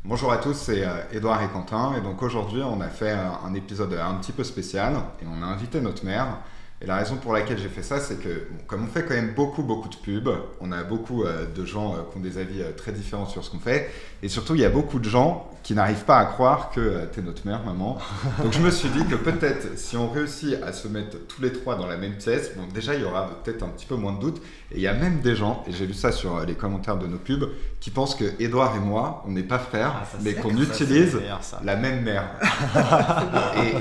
Bonjour à tous, c'est Édouard et Quentin. Et donc aujourd'hui, on a fait un épisode un petit peu spécial et on a invité notre mère. Et la raison pour laquelle j'ai fait ça, c'est que comme on fait quand même beaucoup de pubs, on a beaucoup de gens qui ont des avis très différents sur ce qu'on fait. Et surtout, il y a beaucoup de gens qui n'arrivent pas à croire que t'es notre mère, maman. Donc je me suis dit que peut-être, si on réussit à se mettre tous les trois dans la même pièce, bon, déjà, il y aura peut-être un petit peu moins de doutes. Et il y a même des gens, et j'ai vu ça sur les commentaires de nos pubs, qui pensent que Édouard et moi, on n'est pas frères, mais qu'on utilise la même mère.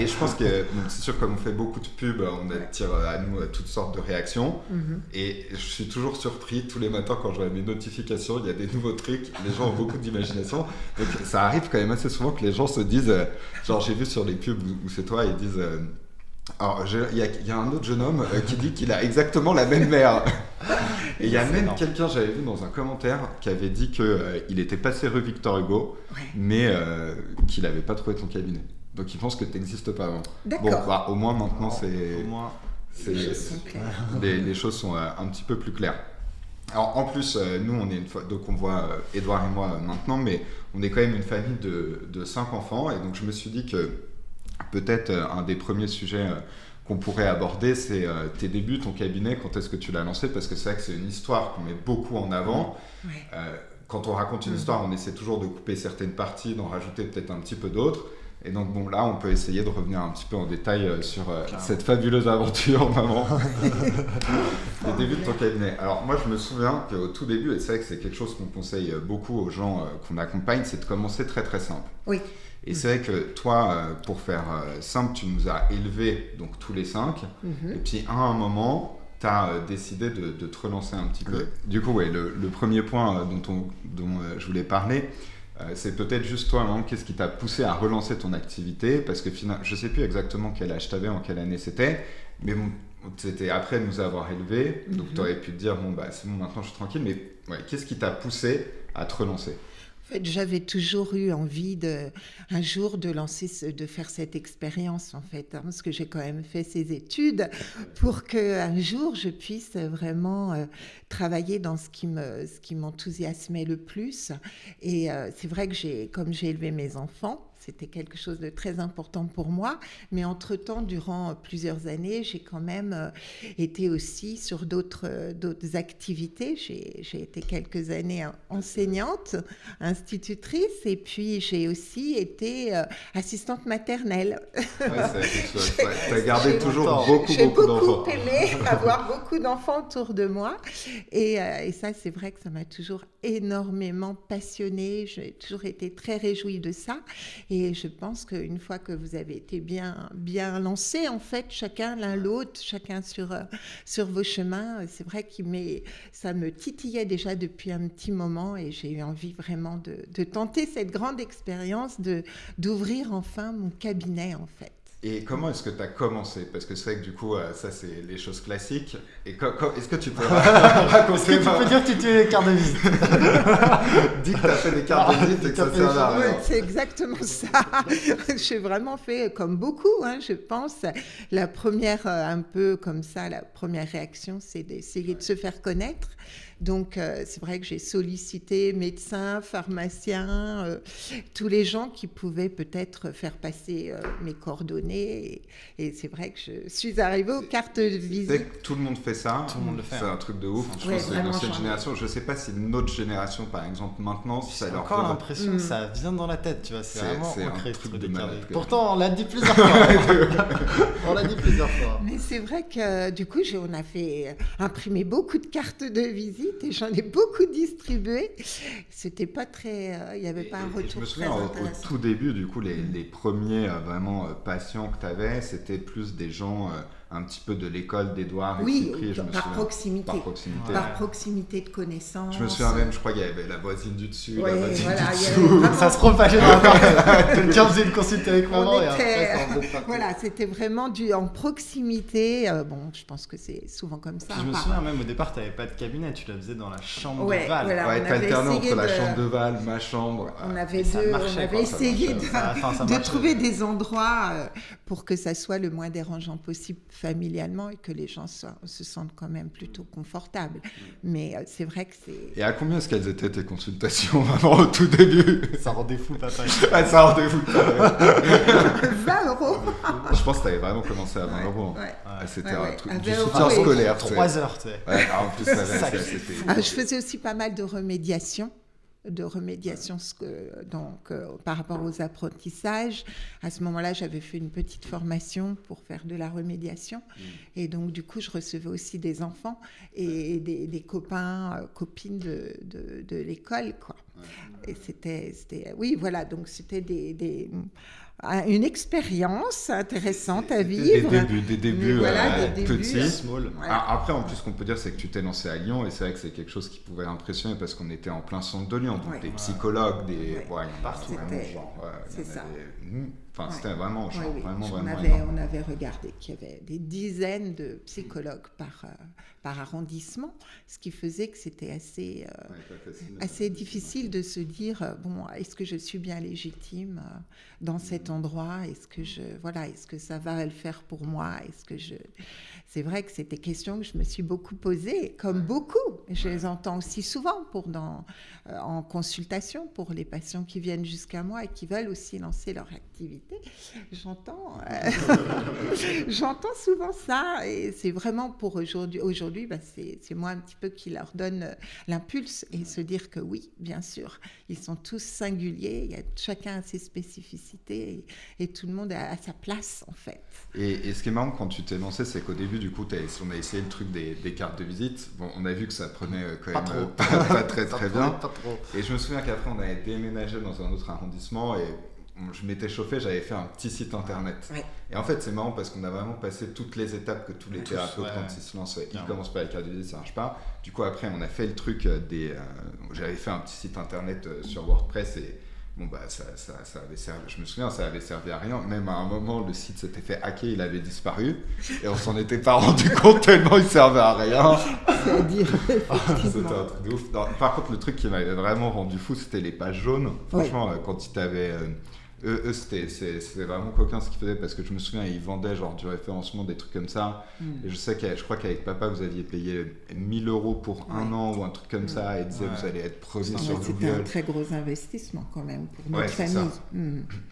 et je pense que, donc c'est sûr, comme on fait beaucoup de pubs, on attire à nous toutes sortes de réactions. Et je suis toujours surpris tous les matins quand je vois mes notifications, il y a des nouveaux trucs, les gens ont beaucoup d'imagination. Donc ça arrive quand même assez souvent que les gens se disent, genre j'ai vu sur les pubs où c'est toi, ils disent... alors, il y a un autre jeune homme qui dit qu'il a exactement la même mère. Et il y a même quelqu'un, j'avais vu dans un commentaire, qui avait dit qu'il était passé rue Victor Hugo, mais qu'il n'avait pas trouvé ton cabinet. Donc il pense que tu n'existes pas avant. D'accord. Bon, bah, au moins maintenant, les choses sont un petit peu plus claires. Alors en plus, nous, on est donc on voit Édouard et moi maintenant, mais on est quand même une famille de 5 enfants. Et donc je me suis dit que peut-être un des premiers sujets qu'on pourrait aborder, c'est tes débuts, ton cabinet, quand est-ce que tu l'as lancé? Parce que c'est vrai que c'est une histoire qu'on met beaucoup en avant. Quand on raconte une histoire, on essaie toujours de couper certaines parties, d'en rajouter peut-être un petit peu d'autres. Et donc bon, là, on peut essayer de revenir un petit peu en détail sur cette fabuleuse aventure, maman. Les débuts de ton cabinet. Alors moi, je me souviens qu'au tout début, et c'est vrai que c'est quelque chose qu'on conseille beaucoup aux gens qu'on accompagne, c'est de commencer très très simple. Oui. Et c'est vrai que toi, pour faire simple, tu nous as élevés, donc tous les 5. Et puis à un moment, tu as décidé de te relancer un petit peu. Du coup, le premier point dont je voulais parler, c'est peut-être juste toi, maman, qu'est-ce qui t'a poussé à relancer ton activité? Parce que finalement, je ne sais plus exactement quel âge tu avais, en quelle année c'était, mais bon, c'était après nous avoir élevés, donc tu aurais pu te dire, bon, bah, c'est bon, maintenant je suis tranquille, mais qu'est-ce qui t'a poussé à te relancer? En fait, j'avais toujours eu envie un jour de faire cette expérience, en fait, parce que j'ai quand même fait ces études pour qu'un jour je puisse vraiment travailler dans ce qui m'enthousiasmait le plus. Et c'est vrai que comme j'ai élevé mes enfants, c'était quelque chose de très important pour moi. Mais entre-temps, durant plusieurs années, j'ai quand même été aussi sur d'autres activités. J'ai été quelques années enseignante, institutrice, et puis j'ai aussi été assistante maternelle. Ouais, c'est quelque chose. Tu as gardé toujours beaucoup J'ai d'enfants. beaucoup aimé avoir beaucoup d'enfants autour de moi. Et ça, c'est vrai que ça m'a toujours énormément passionnée. J'ai toujours été très réjouie de ça. Et je pense qu'une fois que vous avez été bien lancés, en fait, chacun l'un l'autre, chacun sur vos chemins, c'est vrai que ça me titillait déjà depuis un petit moment et j'ai eu envie vraiment de tenter cette grande expérience d'ouvrir enfin mon cabinet, en fait. Et comment est-ce que tu as commencé? Parce que c'est vrai que du coup, ça c'est les choses classiques. Et est-ce que tu peux raconter? Est-ce que tu peux dire que tu es les cartes de visite? Dis que tu as fait des cartes de visite et que ça sert à rien. C'est exactement ça. J'ai vraiment fait comme beaucoup, je pense. La première, un peu comme ça, la première réaction, c'est d'essayer de se faire connaître. Donc, c'est vrai que j'ai sollicité médecins, pharmaciens, tous les gens qui pouvaient peut-être faire passer mes coordonnées. Et c'est vrai que je suis arrivée aux cartes de visite. Tout le monde fait ça. Tout le monde le fait. C'est un truc de ouf. Je pense que c'est une ancienne génération. Je ne sais pas si notre génération, par exemple, maintenant, si ça leur encore l'impression que ça vient dans la tête, tu vois. C'est vraiment ancré, un truc de malade. Pourtant, on l'a dit plusieurs fois. Mais c'est vrai que du coup, on a fait imprimer beaucoup de cartes de visite et j'en ai beaucoup distribué. C'était pas très... il n'y avait pas un retour. Je me souviens au tout début, du coup, les premiers vraiment patients que tu avais, c'était plus des gens un petit peu de l'école d'Édouard et Cyprien, par proximité. Par Ouais. proximité de connaissances. Je me souviens même, je crois qu'il y avait la voisine du dessus, Ouais, la voisine voilà, du il y dessous. avait vraiment... Ça se propageait dans la part. Quelqu'un faisait une consulte avec maman et après ça en faisait Voilà, c'était vraiment en proximité. Bon, je pense que c'est souvent comme ça. Puis je me souviens même au départ, tu n'avais pas de cabinet, tu la faisais dans la chambre de Val. Voilà, Ouais, on t'alternais avait entre la chambre de Val, ma chambre. On avait essayé de marchait. trouver des endroits pour que ça soit le moins dérangeant possible. familialement et que les gens se sentent quand même plutôt confortables. Mais c'est vrai que c'est... Et à combien est-ce qu'elles étaient tes consultations vraiment au tout début? Ça rendait fou, papa. Ça rendait fou. 20 euros. Je pense que tu avais vraiment commencé à 20 euros. Ouais. C'était un truc À du 20 soutien euros, scolaire. 3 heures, tu sais. Ouais, en plus, Je faisais aussi pas mal de remédiation. Par rapport aux apprentissages. À ce moment-là, j'avais fait une petite formation pour faire de la remédiation. Et donc, du coup, je recevais aussi des enfants et des copains, copines de l'école, quoi. Et c'était... Oui, voilà, donc c'était une expérience intéressante à vivre. Des débuts petits. Small. Voilà. Après, en plus, ce qu'on peut dire, c'est que tu t'es lancé à Lyon, et c'est vrai que c'est quelque chose qui pouvait impressionner parce qu'on était en plein centre de Lyon, donc des psychologues, il y en a partout. C'est ça. C'était vraiment, on avait regardé qu'il y avait des dizaines de psychologues par arrondissement, ce qui faisait que c'était assez difficile de se dire est-ce que je suis bien légitime dans cet endroit, est-ce que ça va le faire pour moi, c'est vrai que c'était des questions que je me suis beaucoup posées, comme beaucoup. Je les entends aussi souvent en consultation pour les patients qui viennent jusqu'à moi et qui veulent aussi lancer leur activité. J'entends souvent ça, et c'est vraiment pour aujourd'hui, c'est moi un petit peu qui leur donne l'impulse et se dire que oui, bien sûr, ils sont tous singuliers, chacun a ses spécificités et tout le monde a sa place en fait. Et ce qui est marrant quand tu t'es lancé, c'est qu'au début, du coup, on a essayé le truc des cartes de visite. Bon, on a vu que ça prenait quand même pas très bien. Pas trop. Et je me souviens qu'après, on avait déménagé dans un autre arrondissement et je m'étais chauffé, j'avais fait un petit site internet. Ouais. Et en fait, c'est marrant parce qu'on a vraiment passé toutes les étapes que tous les thérapeutes, quand ils se lancent, ils commencent par les cartes de visite, ça marche pas. Du coup, après, on a fait le truc j'avais fait un petit site internet sur WordPress et ça avait servi, je me souviens, ça avait servi à rien. Même à un moment, le site s'était fait hacker, il avait disparu et on s'en était pas rendu compte tellement il servait à rien. C'est-à-dire, c'était un truc de ouf. Non, par contre, le truc qui m'avait vraiment rendu fou, c'était les pages jaunes. Franchement, quand ils t'avaient... c'était vraiment coquin ce qu'ils faisaient, parce que je me souviens, ils vendaient genre du référencement, des trucs comme ça. Et je crois qu'avec papa, vous aviez payé 1 000 € pour un an ou un truc comme ça, et ils disaient vous allez être premier sur Google. C'était un très gros investissement quand même pour notre famille.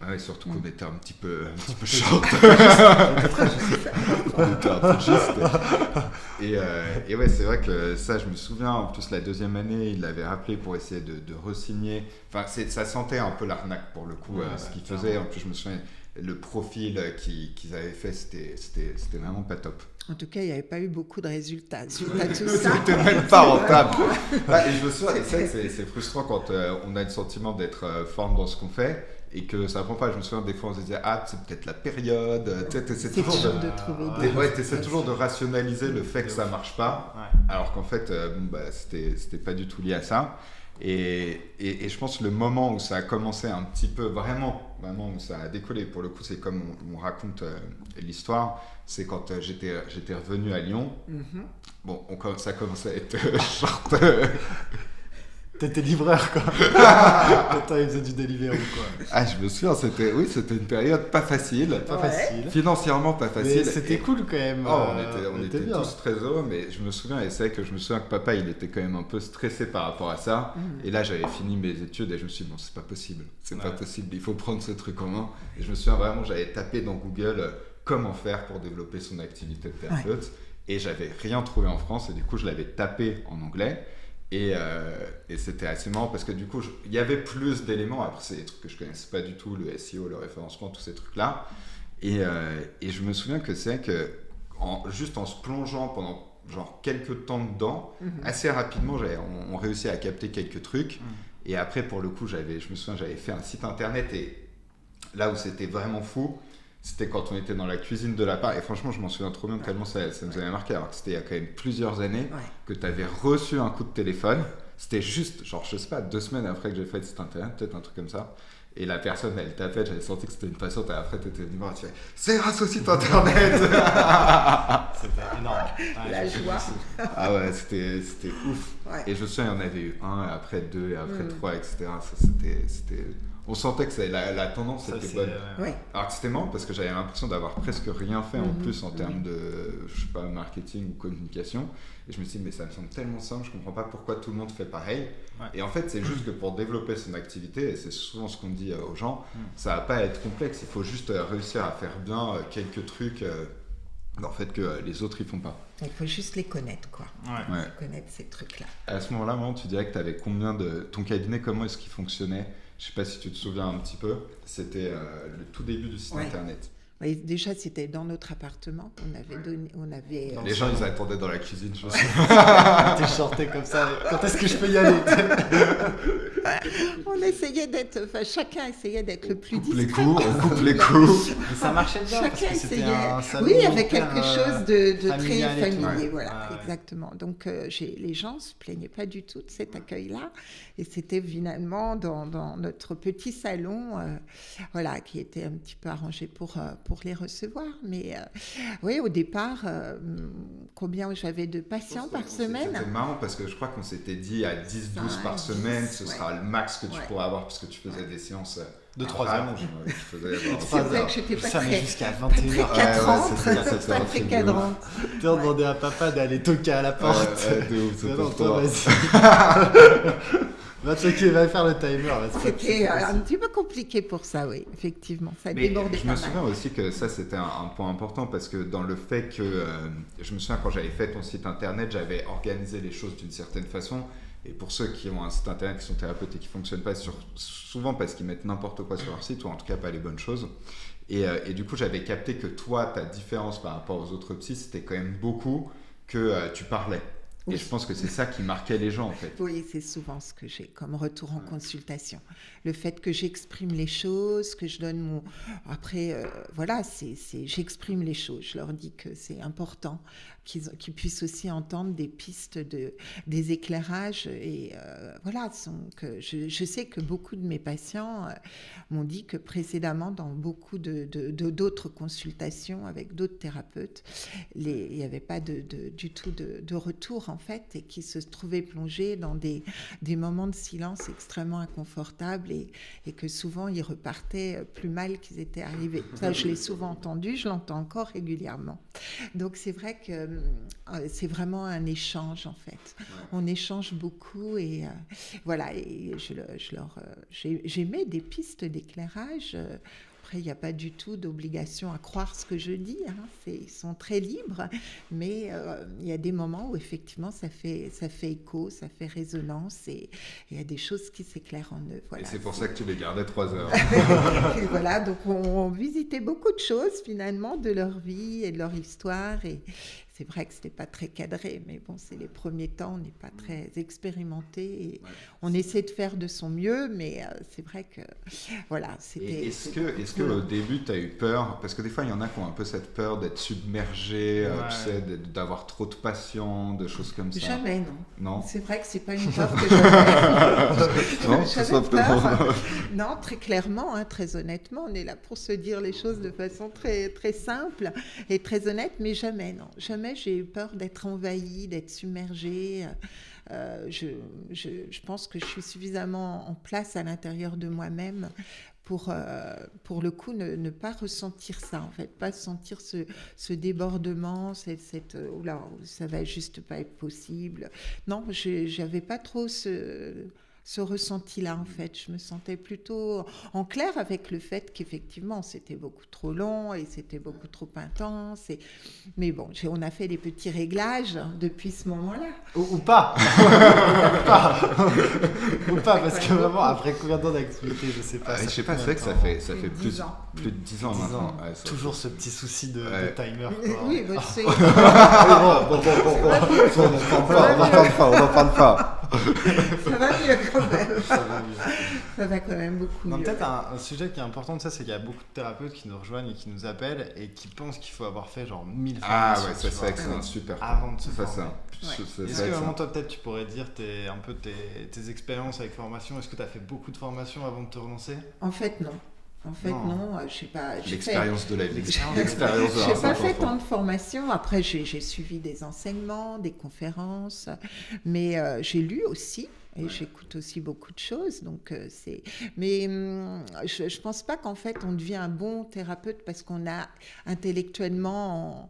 Ouais, surtout qu'on était un petit peu short. On était un peu juste. Et ouais, c'est vrai que ça, je me souviens. En plus, la deuxième année, il l'avait rappelé pour essayer de re-signer. Enfin, ça sentait un peu l'arnaque pour le coup, ce qu'ils faisaient. En plus, je me souviens, le profil qu'ils avaient fait, c'était vraiment pas top. En tout cas, il n'y avait pas eu beaucoup de résultats. C'était même pas rentable. Et je me souviens, et c'est frustrant quand on a le sentiment d'être fort dans ce qu'on fait et que ça prend pas. Je me souviens, des fois, on se disait c'est peut-être la période. T'essaies toujours de rationaliser le fait que ça marche pas, alors qu'en fait, c'était pas du tout lié à ça. Et je pense que le moment où ça a commencé un petit peu, vraiment où ça a décollé, pour le coup, c'est comme on raconte l'histoire, c'est quand j'étais revenu à Lyon. Bon, ça commençait à être short. T'étais livreur, quoi. Attends, il faisait du delivery, quoi. Je me souviens, c'était une période pas facile. Financièrement pas facile. Mais c'était cool quand même. On était tous très heureux, mais je me souviens que papa, il était quand même un peu stressé par rapport à ça. Et là, j'avais fini mes études et je me suis dit, c'est pas possible. Pas possible, il faut prendre ce truc en main. Et je me souviens vraiment, j'avais tapé dans Google comment faire pour développer son activité de thérapeute. Et j'avais rien trouvé en France, et du coup, je l'avais tapé en anglais. Et c'était assez marrant parce que du coup, il y avait plus d'éléments. Après, c'est des trucs que je connaissais pas du tout, le SEO, le référencement, tous ces trucs-là. Et je me souviens que c'est que juste en se plongeant pendant genre quelques temps dedans, assez rapidement, on réussit à capter quelques trucs. Et après, pour le coup, je me souviens, j'avais fait un site internet, et là où c'était vraiment fou, c'était quand on était dans la cuisine de l'appart. Et franchement, je m'en souviens trop bien, tellement ça nous avait marqué. Alors que c'était il y a quand même plusieurs années que tu avais reçu un coup de téléphone. C'était juste, genre, je sais pas, 2 semaines après que j'ai fait le site internet, peut-être un truc comme ça. Et la personne, elle t'appelle, j'avais senti que c'était une patiente, et après, tu étais venu voir, tu fais « C'est grâce au site internet !» C'était énorme. La joie. C'était ouf. Et je me souviens, il y en avait eu 1, et après 2, et après 3, etc. Ça, c'était... On sentait que la tendance Ça, était c'est, bonne. Oui. Alors que c'était marrant parce que j'avais l'impression d'avoir presque rien fait en plus en termes de, je sais pas, marketing ou communication. Et je me suis dit, mais ça me semble tellement simple, je comprends pas pourquoi tout le monde fait pareil. Ouais. Et en fait, c'est juste que pour développer son activité, et c'est souvent ce qu'on dit aux gens, ça va pas être complexe, il faut juste réussir à faire bien quelques trucs en fait que les autres ils font pas. Il faut juste les connaître, quoi. Ouais. Ouais. Connaître ces trucs-là. À ce moment-là, maman, tu dirais que tu avais combien de... Ton cabinet, comment est-ce qu'il fonctionnait? Je sais pas si tu te souviens un petit peu. C'était le tout début du site internet. Oui, déjà, c'était dans notre appartement. On avait Les gens, ils attendaient dans la cuisine, je sais. T'es chanté comme ça. Quand est-ce que je peux y aller? on essayait d'être, enfin, chacun essayait d'être le plus discret. On coupe les coups. Mais ça marchait bien parce Chacun que c'était essayait. un salon Oui, avec hyper, quelque chose de très familial et tout. familier, Ouais. voilà, Ouais. exactement. Donc, les gens se plaignaient pas du tout de cet accueil-là, et c'était finalement dans notre petit salon, voilà, qui était un petit peu arrangé pour les recevoir. Mais oui, au départ, combien j'avais de patients par semaine? C'était marrant parce que je crois qu'on s'était dit à 10-12 par semaine, ce sera le max que tu pourrais avoir parce que tu faisais des séances de 3 heures. C'est C'est vrai que j'étais pas Ça met très jusqu'à 21h. cadrante, c'était pas un très truc de cadrante. Tu as demandé à papa d'aller toquer à la porte. De ouf, Non, c'était non, trop toi, drôle. vas-y. Va toquer, va faire le timer. C'était un petit peu compliqué pour ça, oui, effectivement. Ça Mais débordait je pas me mal. souviens aussi que ça, c'était un point important parce que dans le fait que, je me souviens quand j'avais fait ton site internet, j'avais organisé les choses d'une certaine façon. Et pour ceux qui ont un site internet, qui sont thérapeutes et qui ne fonctionnent pas, souvent parce qu'ils mettent n'importe quoi sur leur site, ou en tout cas pas les bonnes choses. Et du coup, j'avais capté que toi, ta différence par rapport aux autres psys, c'était quand même beaucoup que tu parlais. Oui. Et je pense que c'est ça qui marquait les gens, en fait. Oui, c'est souvent ce que j'ai comme retour en consultation. Le fait que j'exprime les choses, que je donne mon... Après, voilà, j'exprime les choses. Je leur dis que c'est important qu'ils puissent aussi entendre des pistes, des éclairages. Et voilà, donc, je sais que beaucoup de mes patients m'ont dit que précédemment, dans beaucoup d'autres consultations avec d'autres thérapeutes, il n'y avait pas du tout de retour, en fait, et qui se trouvaient plongés dans des moments de silence extrêmement inconfortables et que souvent ils repartaient plus mal qu'ils étaient arrivés. Ça, je l'ai souvent entendu, je l'entends encore régulièrement. Donc c'est vrai que c'est vraiment un échange, en fait. Ouais. On échange beaucoup et voilà, et j'émets des pistes d'éclairage. Après, il n'y a pas du tout d'obligation à croire ce que je dis. Hein. Ils sont très libres, mais il y a des moments où effectivement ça fait écho, ça fait résonance et il y a des choses qui s'éclairent en eux. Voilà. Et c'est pour ça que tu les gardais 3 heures. Et voilà, donc on visitait beaucoup de choses finalement de leur vie et de leur histoire et c'est vrai que c'était pas très cadré, mais bon, c'est les premiers temps, on n'est pas très expérimenté et on essaie de faire de son mieux, mais c'est vrai que voilà, c'était... Est-ce que au début, tu as eu peur? Parce que des fois, il y en a qui ont un peu cette peur d'être submergé, tu sais, d'avoir trop de patients, de choses comme ça. Jamais, non. Non. C'est vrai que c'est pas une peur que j'avais. Non, tout simplement. Non, très clairement, hein, très honnêtement, on est là pour se dire les choses de façon très, très simple et très honnête, mais jamais, non. Jamais j'ai eu peur d'être envahie, d'être submergée. Je pense que je suis suffisamment en place à l'intérieur de moi-même pour le coup ne pas ressentir ça, en fait, pas sentir ce débordement, oula, ça va juste pas être possible. Non, j'avais pas trop ce ressenti-là, en fait. Je me sentais plutôt en clair avec le fait qu'effectivement, c'était beaucoup trop long et c'était beaucoup trop intense. Mais bon, on a fait des petits réglages depuis ce moment-là. Ou pas. Ou pas, parce que vraiment, après combien d'ans d'activité, je sais pas. Je sais pas, c'est vrai que ça fait plus de 10 ans maintenant. Ouais, toujours ce petit souci de timer. Oui, bah, c'est... Bon, on n'en parle pas. Ça va mieux quand même. Ça va quand même beaucoup mieux. Peut-être un sujet qui est important de ça, c'est qu'il y a beaucoup de thérapeutes qui nous rejoignent et qui nous appellent et qui pensent qu'il faut avoir fait genre 1000 formations. Ah ouais, ça c'est vrai que c'est un super point. Avant de se former. Est-ce que vraiment toi peut-être tu pourrais dire un peu tes expériences avec formation? Est-ce que tu as fait beaucoup de formations avant de te relancer? En fait, non. Non, je sais pas. L'expérience de la vie. Je n'ai pas fait tant de formations. Après, j'ai suivi des enseignements, des conférences, mais j'ai lu aussi. Et j'écoute aussi beaucoup de choses. Donc, Mais je ne pense pas qu'en fait, on devient un bon thérapeute parce qu'on a intellectuellement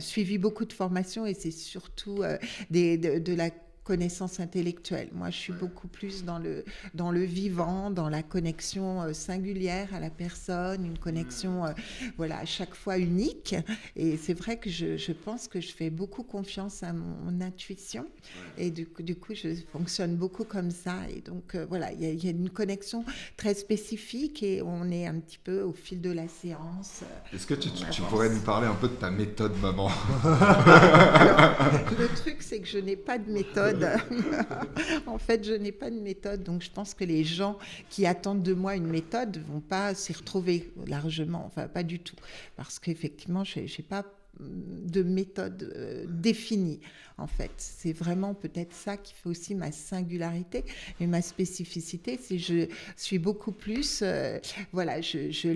suivi beaucoup de formations et c'est surtout de la connaissance intellectuelle. Moi, je suis beaucoup plus dans le vivant, dans la connexion singulière à la personne, une connexion à chaque fois unique. Et c'est vrai que je pense que je fais beaucoup confiance à mon intuition. Et du coup, je fonctionne beaucoup comme ça. Et donc, il y a une connexion très spécifique et on est un petit peu au fil de la séance. Est-ce que tu pourrais nous parler un peu de ta méthode, maman? Alors, le truc, c'est que je n'ai pas de méthode. En fait, je n'ai pas de méthode. Donc, je pense que les gens qui attendent de moi une méthode ne vont pas s'y retrouver largement. Enfin, pas du tout. Parce qu'effectivement, je n'ai pas de méthode définie, en fait. C'est vraiment peut-être ça qui fait aussi ma singularité et ma spécificité. C'est que je suis beaucoup plus... je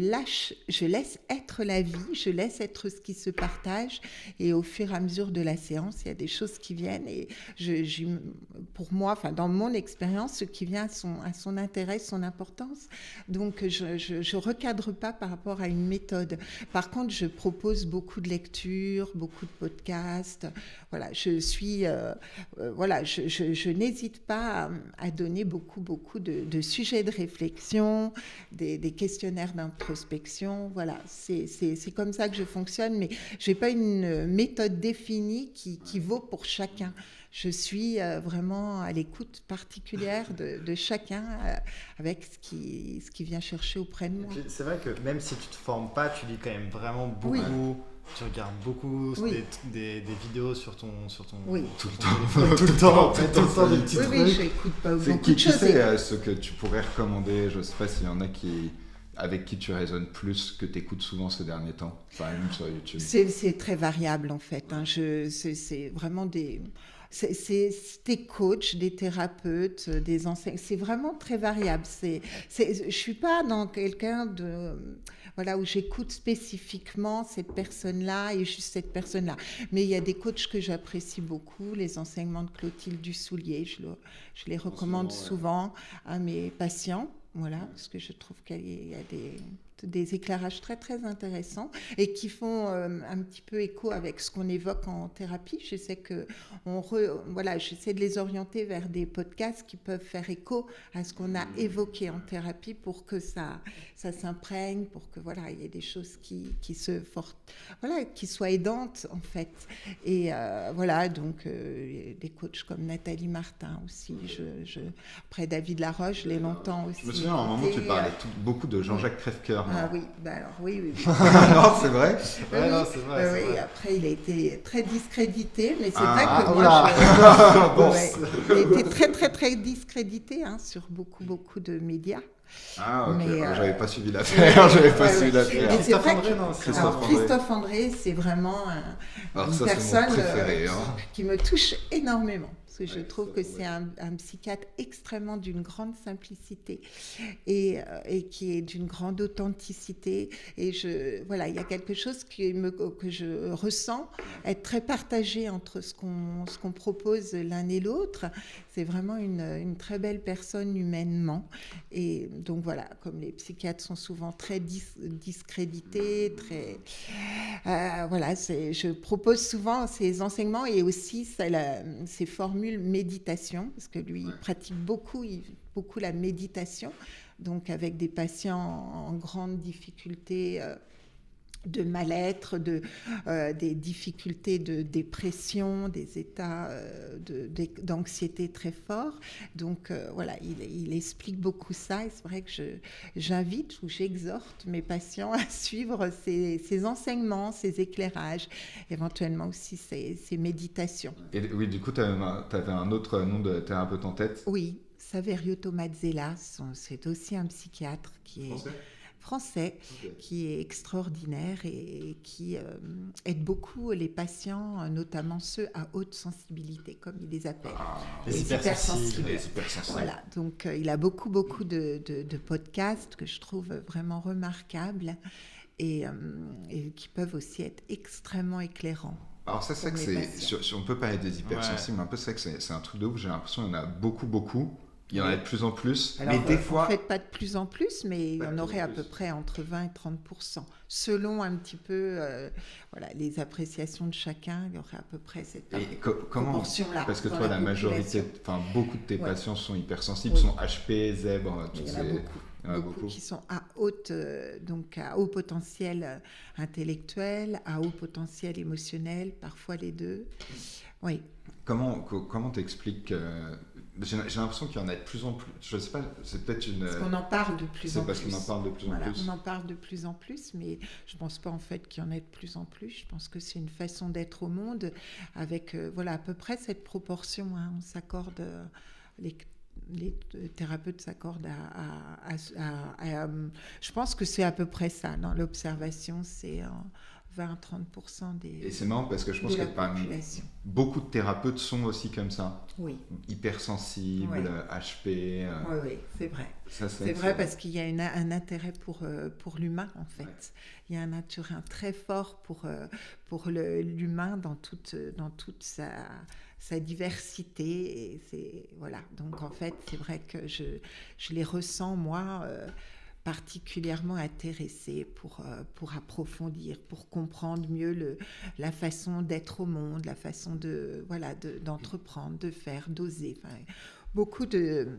laisse être la vie, je laisse être ce qui se partage et au fur et à mesure de la séance, il y a des choses qui viennent et pour moi, dans mon expérience, ce qui vient a son intérêt, son importance. Donc, je recadre pas par rapport à une méthode. Par contre, je propose beaucoup de lectures, beaucoup de podcasts. Voilà, je n'hésite pas à donner beaucoup de sujets de réflexion, des questionnaires d'introspection. Voilà, c'est comme ça que je fonctionne, mais j'ai pas une méthode définie qui vaut pour chacun. Je suis vraiment à l'écoute particulière de chacun avec ce qui vient chercher auprès de moi. C'est vrai que même si tu te formes pas, tu lis quand même vraiment beaucoup. Oui. Tu regardes beaucoup des vidéos sur ton oui. Tout le temps. Tout le temps des petits trucs. Oui, j'écoute pas beaucoup de choses. Qui sait ce que tu pourrais recommander? Je sais pas s'il y en a avec qui tu résonnes plus, que tu écoutes souvent ces derniers temps, par exemple sur YouTube. C'est très variable en fait. C'est vraiment c'est des coachs, des thérapeutes, des enseignants. C'est vraiment très variable. Je suis pas dans quelqu'un où j'écoute spécifiquement cette personne-là et juste cette personne-là. Mais il y a des coachs que j'apprécie beaucoup, les enseignements de Clotilde Dussoulier. Je les recommande souvent à mes patients. Voilà, parce que je trouve qu'il y a des éclairages très très intéressants et qui font un petit peu écho avec ce qu'on évoque en thérapie. Je sais que j'essaie de les orienter vers des podcasts qui peuvent faire écho à ce qu'on a évoqué en thérapie pour que ça s'imprègne, pour que il y ait des choses qui soient aidantes en fait. Et donc des coachs comme Nathalie Martin aussi. Après David Laroche, je l'ai longtemps aussi. Je me souviens à un moment tu parlais beaucoup de Jean-Jacques Crèvecoeur. Ah oui, alors oui. Non, c'est vrai. Non, c'est vrai. Oui, après il a été très discrédité, mais c'est vrai que moi, il a été très très très discrédité sur beaucoup de médias. Ah ok, j'avais pas suivi l'affaire, Mais c'est vrai que Christophe André, c'est vraiment une personne qui me touche énormément. Parce que je trouve que c'est un psychiatre extrêmement d'une grande simplicité et qui est d'une grande authenticité. Et il y a quelque chose que je ressens être très partagé entre ce qu'on propose l'un et l'autre. C'est vraiment une très belle personne humainement. Et donc comme les psychiatres sont souvent très discrédités, très... je propose souvent ces enseignements et aussi ces formules méditation, parce que lui, il pratique beaucoup la méditation, donc avec des patients en grande difficulté de mal-être, des difficultés de dépression, des états d'anxiété très forts. Donc il explique beaucoup ça et c'est vrai que j'invite ou j'exhorte mes patients à suivre ces enseignements, ces éclairages, éventuellement aussi ces méditations. Et oui, du coup, tu avais un autre nom de thérapeute en tête? Oui, Saverio Tomazzella, c'est aussi un psychiatre qui est... français, qui est extraordinaire et qui aide beaucoup les patients, notamment ceux à haute sensibilité, comme il les appelle. Les hypersensibles. Voilà, donc il a beaucoup de podcasts que je trouve vraiment remarquables et qui peuvent aussi être extrêmement éclairants. Alors ça, c'est que si on peut parler des hypersensibles, un peu, c'est que c'est un truc de ouf. J'ai l'impression qu'il y en a beaucoup. Il y en a de plus en plus. Alors, mais des fois... En fait, pas de plus en plus, mais il y en aurait à peu près entre 20 et 30%. Selon un petit peu les appréciations de chacun, il y aurait à peu près cette proportion-là. Parce que toi, la majorité, beaucoup de tes patients sont hypersensibles, sont HP, zèbres, il y en a beaucoup qui sont à haut potentiel intellectuel, à haut potentiel émotionnel, parfois les deux. Oui. Comment t'expliques j'ai l'impression qu'il y en a de plus en plus. Je sais pas, c'est peut-être une. Parce qu'on en parle de plus en plus. C'est parce qu'on en parle de plus en plus. On en parle de plus en plus, mais je pense pas en fait qu'il y en ait de plus en plus. Je pense que c'est une façon d'être au monde avec à peu près cette proportion. On s'accorde, les thérapeutes s'accordent je pense que c'est à peu près ça. Dans l'observation, c'est 20-30% des. Et c'est marrant parce que je pense que beaucoup de thérapeutes sont aussi comme ça. Oui. Hypersensibles, HP. Oui, c'est vrai. C'est vrai parce qu'il y a un intérêt pour l'humain, en fait. Ouais. Il y a un intérêt très fort pour l'humain dans toute sa diversité. Et donc, en fait, c'est vrai que je les ressens, moi... particulièrement intéressée pour approfondir, pour comprendre mieux la façon d'être au monde, la façon d'entreprendre, de faire, d'oser.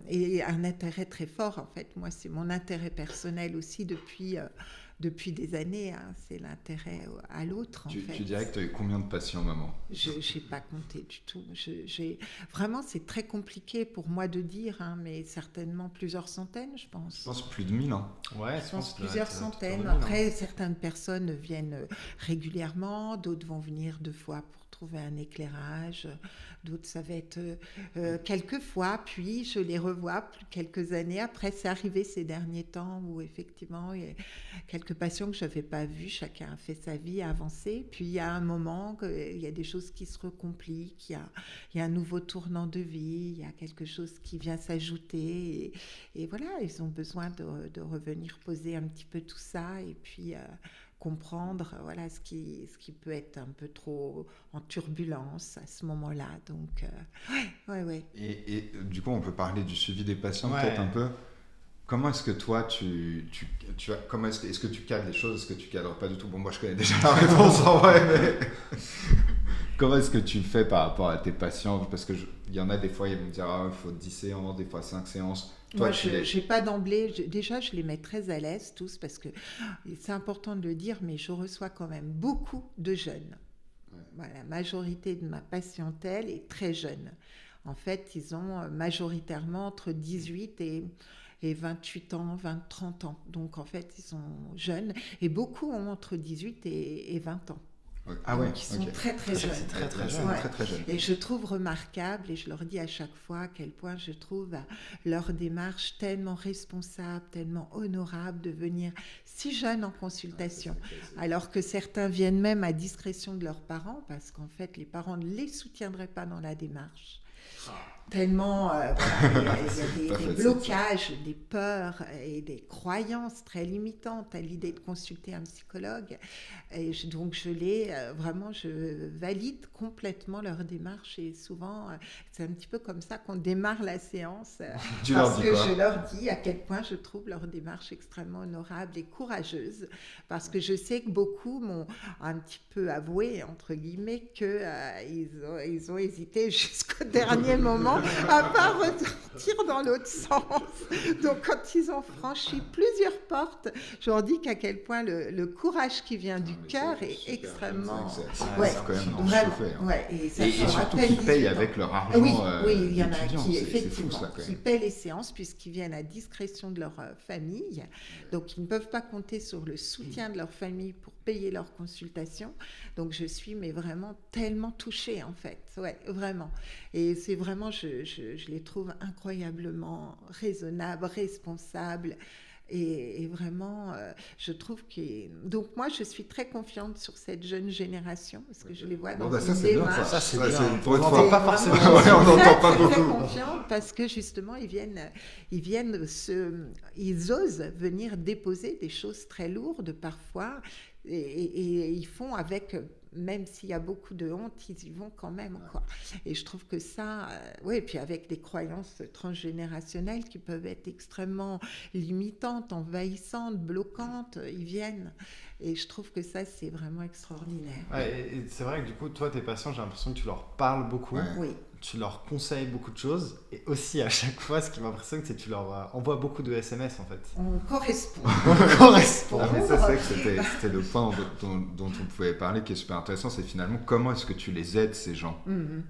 Et un intérêt très fort, en fait. Moi, c'est mon intérêt personnel aussi depuis des années, c'est l'intérêt à l'autre. Tu dirais que tu as eu combien de patients, maman ? Je n'ai pas compté du tout. Vraiment, c'est très compliqué pour moi de dire, mais certainement plusieurs centaines, je pense. Je pense plus de 1000. Ouais, je pense plusieurs centaines. Après, certaines personnes viennent régulièrement, d'autres vont venir 2 fois pour trouver un éclairage, d'autres ça va être quelques fois, puis je les revois quelques années après. C'est arrivé ces derniers temps où effectivement il y a quelques patients que je n'avais pas vus, chacun a fait sa vie, a avancé, puis il y a un moment, il y a des choses qui se recompliquent, il y a un nouveau tournant de vie, il y a quelque chose qui vient s'ajouter, et voilà, ils ont besoin de revenir poser un petit peu tout ça, et puis comprendre ce qui peut être un peu trop en turbulence à ce moment-là. Donc, ouais. Et du coup, on peut parler du suivi des patients peut-être un peu. Comment est-ce que toi, est-ce que tu cadres les choses, est-ce que tu cadres pas du tout ? Bon, moi, je connais déjà la réponse en vrai, mais comment est-ce que tu fais par rapport à tes patients ? Parce qu'il y en a des fois, ils vont me dire il faut 10 séances, des fois 5 séances. Toi, moi, je n'ai pas d'emblée. Déjà, je les mets très à l'aise tous parce que c'est important de le dire, mais je reçois quand même beaucoup de jeunes. Ouais. La majorité de ma patientèle est très jeune. En fait, ils ont majoritairement entre 18 et 28 ans, 30 ans. Donc, en fait, ils sont jeunes et beaucoup ont entre 18 et 20 ans. Ah ouais, qui sont très très jeunes. C'est très jeune. Très, très jeune. Et je trouve remarquable, et je leur dis à chaque fois à quel point je trouve leur démarche tellement responsable, tellement honorable de venir si jeunes en consultation, alors que certains viennent même à discrétion de leurs parents, parce qu'en fait les parents ne les soutiendraient pas dans la démarche. Tellement il y a des blocages, des peurs et des croyances très limitantes à l'idée de consulter un psychologue. Et donc je valide complètement leur démarche, et souvent c'est un petit peu comme ça qu'on démarre la séance parce que je leur dis à quel point je trouve leur démarche extrêmement honorable et courageuse, parce que je sais que beaucoup m'ont un petit peu avoué entre guillemets que ils ont hésité jusqu'au dernier moment à pas repartir dans l'autre sens. Donc quand ils ont franchi plusieurs portes, je leur dis qu'à quel point le courage qui vient du cœur est extrêmement... Et surtout qu'ils payent avec leur argent. Oui, il y en a qui effectivement qui paient les séances puisqu'ils viennent à discrétion de leur famille. Donc ils ne peuvent pas compter sur le soutien de leur famille pour payer leur consultation. Donc je suis vraiment tellement touchée en fait. Ouais, vraiment. Et c'est vraiment, je les trouve incroyablement raisonnables, responsables. Et vraiment, je trouve que... Donc moi, je suis très confiante sur cette jeune génération, parce que je les vois dans une démarche. Ça, c'est bien. On n'entend pas forcément. On n'entend pas beaucoup. Très confiante, parce que justement, ils osent venir déposer des choses très lourdes parfois, et ils font avec même s'il y a beaucoup de honte, ils y vont quand même, quoi. Et je trouve que ça, et puis avec des croyances transgénérationnelles qui peuvent être extrêmement limitantes, envahissantes, bloquantes, ils viennent. Et je trouve que ça, c'est vraiment extraordinaire. Ouais, et c'est vrai que du coup, toi, tes patients, j'ai l'impression que tu leur parles beaucoup. Ouais. Oui. Tu leur conseilles beaucoup de choses et aussi à chaque fois ce qui m'impressionne c'est que tu leur envoies beaucoup de SMS en fait. On correspond. On correspond. Ah, mais ça, c'est vrai que c'était le point dont on pouvait parler qui est super intéressant, c'est finalement comment est-ce que tu les aides ces gens.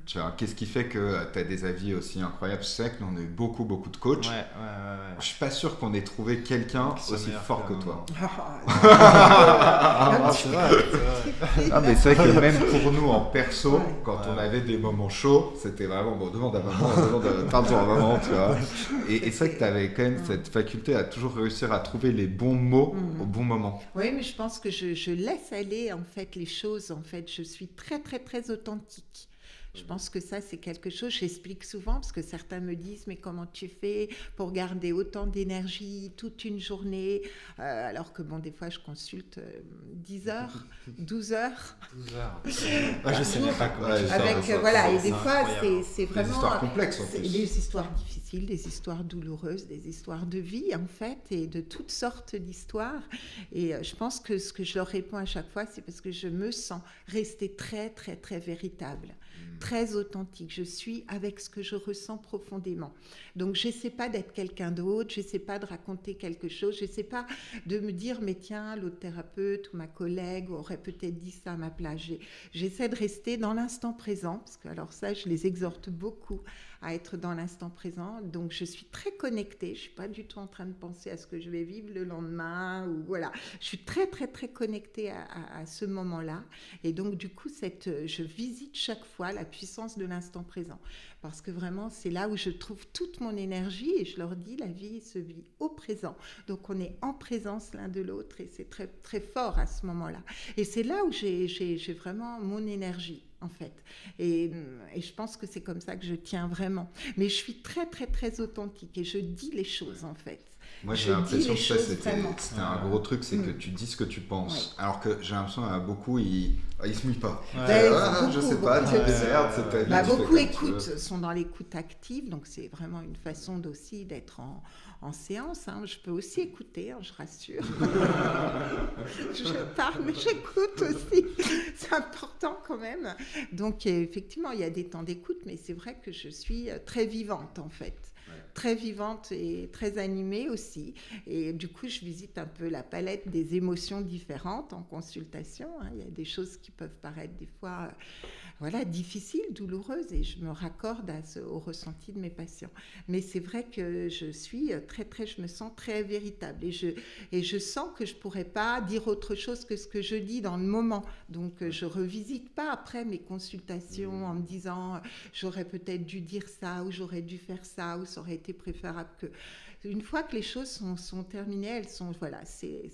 Tu vois, qu'est-ce qui fait que tu as des avis aussi incroyables. C'est vrai que nous on a eu beaucoup de coachs. Ouais. Je suis pas sûr qu'on ait trouvé quelqu'un aussi fort que toi. C'est vrai. Ah, mais c'est vrai que même pour nous en perso, quand on avait des moments chauds, c'était vraiment bon, demande à maman, parle à maman, tu vois. Et c'est vrai que tu avais quand même cette faculté à toujours réussir à trouver les bons mots au bon moment. Oui, mais je pense que je laisse aller en fait les choses. En fait, je suis très très très authentique. Je pense que ça, c'est quelque chose, j'explique souvent, parce que certains me disent, mais comment tu fais pour garder autant d'énergie toute une journée, alors que bon, des fois, je consulte 10 heures, 12 heures. 12 heures. Je sais même pas comment. Et des fois, c'est vraiment... Des histoires complexes, en plus. Des histoires difficiles, des histoires douloureuses, des histoires de vie, en fait, et de toutes sortes d'histoires. Et je pense que ce que je leur réponds à chaque fois, c'est parce que je me sens rester très, très, très véritable. Très authentique, je suis avec ce que je ressens profondément. Donc je n'essaie pas d'être quelqu'un d'autre, je n'essaie pas de raconter quelque chose, je n'essaie pas de me dire mais tiens, l'autre thérapeute ou ma collègue aurait peut-être dit ça à ma place. J'essaie de rester dans l'instant présent, parce que alors ça, je les exhorte beaucoup à être dans l'instant présent. Donc je suis très connectée, je ne suis pas du tout en train de penser à ce que je vais vivre le lendemain, ou voilà. Je suis très très très connectée à ce moment-là. Et donc du coup, je visite chaque fois la puissance de l'instant présent. Parce que vraiment, c'est là où je trouve toute mon énergie, et je leur dis, la vie se vit au présent. Donc on est en présence l'un de l'autre, et c'est très très fort à ce moment-là. Et c'est là où j'ai vraiment mon énergie, en fait. Et je pense que c'est comme ça que je tiens vraiment. Mais je suis très très très authentique, et je dis les choses, en fait. Moi, j'ai l'impression que ça, c'était un gros truc, c'est que tu dis ce que tu penses. Ouais. Alors que j'ai l'impression qu'il y en a beaucoup, ils se mouillent pas. Je sais pas, tu démerdes, c'est ta vie. Beaucoup écoutent, sont dans l'écoute active, donc c'est vraiment une façon aussi d'être en séance. Hein. Je peux aussi écouter, je rassure. Je parle, mais j'écoute aussi. C'est important quand même. Donc effectivement, il y a des temps d'écoute, mais c'est vrai que je suis très vivante, en fait. Très vivante et très animée aussi. Et du coup, je visite un peu la palette des émotions différentes en consultation. Il y a des choses qui peuvent paraître des fois difficiles, douloureuses, et je me raccorde au ressenti de mes patients. Mais c'est vrai que je suis je me sens très véritable. Et je sens que je ne pourrais pas dire autre chose que ce que je dis dans le moment. Donc, je ne revisite pas après mes consultations en me disant j'aurais peut-être dû dire ça, ou j'aurais dû faire ça, ou ça aurait été préférable que... Une fois que les choses sont terminées, elles sont... Voilà, c'est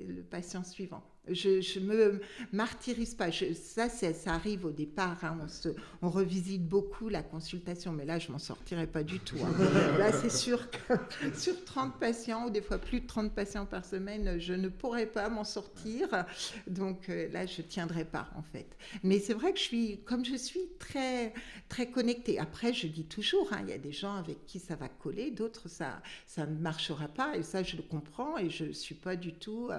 le patient suivant. Je me martyrise pas. Ça arrive au départ. Hein, on revisite beaucoup la consultation, mais là, je m'en sortirai pas du tout. Hein. Là, c'est sûr que sur 30 patients, ou des fois plus de 30 patients par semaine, je ne pourrais pas m'en sortir. Donc là, je tiendrai pas, en fait. Mais c'est vrai que je suis très, très connectée. Après, je dis toujours, il y a des gens avec qui ça va coller, d'autres, ça ne marchera pas. Et ça, je le comprends, et je suis pas du tout...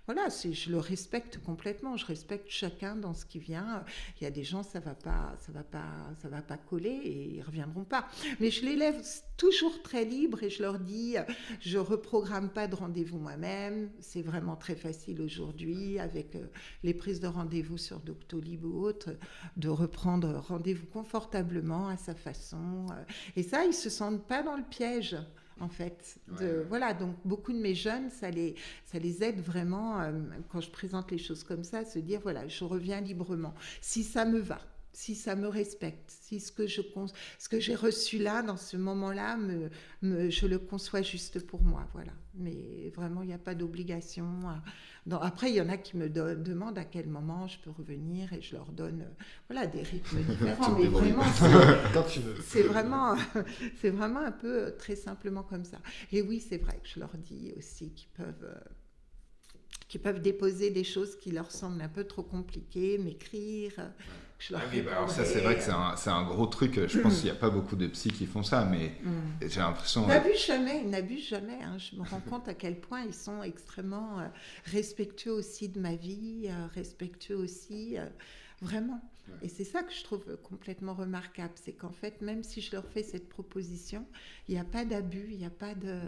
je le respecte complètement. Je respecte chacun dans ce qui vient. Il y a des gens, ça va pas coller, et ils reviendront pas. Mais je les laisse toujours très libres, et je leur dis, je reprogramme pas de rendez-vous moi-même. C'est vraiment très facile aujourd'hui avec les prises de rendez-vous sur Doctolib ou autres, de reprendre rendez-vous confortablement à sa façon. Et ça, ils se sentent pas dans le piège. En fait, donc beaucoup de mes jeunes, ça les aide vraiment quand je présente les choses comme ça, à se dire je reviens librement. Si ça me va, si ça me respecte, si ce que j'ai reçu là, dans ce moment-là, je le conçois juste pour moi, voilà. Mais vraiment, il n'y a pas d'obligation. Après, il y en a qui me demandent à quel moment je peux revenir, et je leur donne des rythmes différents. Mais vraiment, c'est vraiment un peu qui peuvent déposer des choses qui leur semblent un peu trop compliquées, m'écrire. Je leur alors ça, c'est vrai que c'est un gros truc. Je pense qu'il n'y a pas beaucoup de psys qui font ça, mais j'ai l'impression... Ils n'abusent jamais. Hein. Je me rends compte à quel point ils sont extrêmement respectueux aussi de ma vie, respectueux aussi, vraiment. Et c'est ça que je trouve complètement remarquable, c'est qu'en fait, même si je leur fais cette proposition, il n'y a pas d'abus, il n'y a pas de...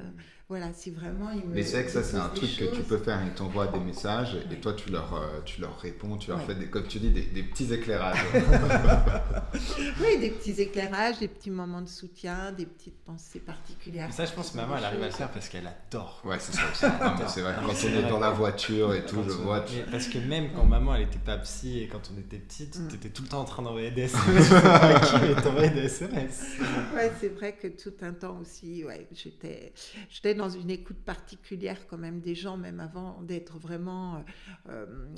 Voilà, si vraiment ils me... Mais c'est vrai que ça, c'est un truc que tu peux faire. Ils t'envoient des messages et toi, tu leur réponds, tu leur fais, comme tu dis, des petits éclairages. Oui, des petits éclairages, des petits moments de soutien, des petites pensées particulières. Mais ça, je pense que maman, elle arrive à le faire parce qu'elle adore. Ouais, c'est ça aussi. Non, mais c'est vrai, quand on est dans la voiture et tout, je vois... Parce que même quand maman, elle était pas psy et quand on était petite, t'étais tout le temps en train d'envoyer des SMS. Je sais pas à qui, mais t'envoyais des SMS. Ouais, c'est vrai que tout un temps aussi, j'étais dans une écoute particulière quand même des gens, même avant d'être vraiment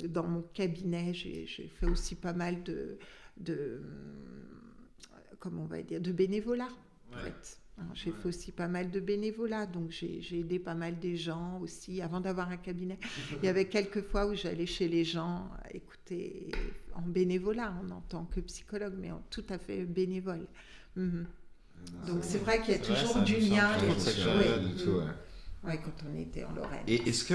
dans mon cabinet. J'ai fait aussi pas mal comment on va dire, de bénévolat, en fait. J'ai fait aussi pas mal de bénévolat, donc j'ai aidé pas mal des gens aussi avant d'avoir un cabinet. Il y avait quelques fois où j'allais chez les gens écouter en bénévolat, en tant que psychologue, mais tout à fait bénévole. Donc c'est vrai qu'il y a toujours du lien. Oui, quand on était en Lorraine. Et est-ce que,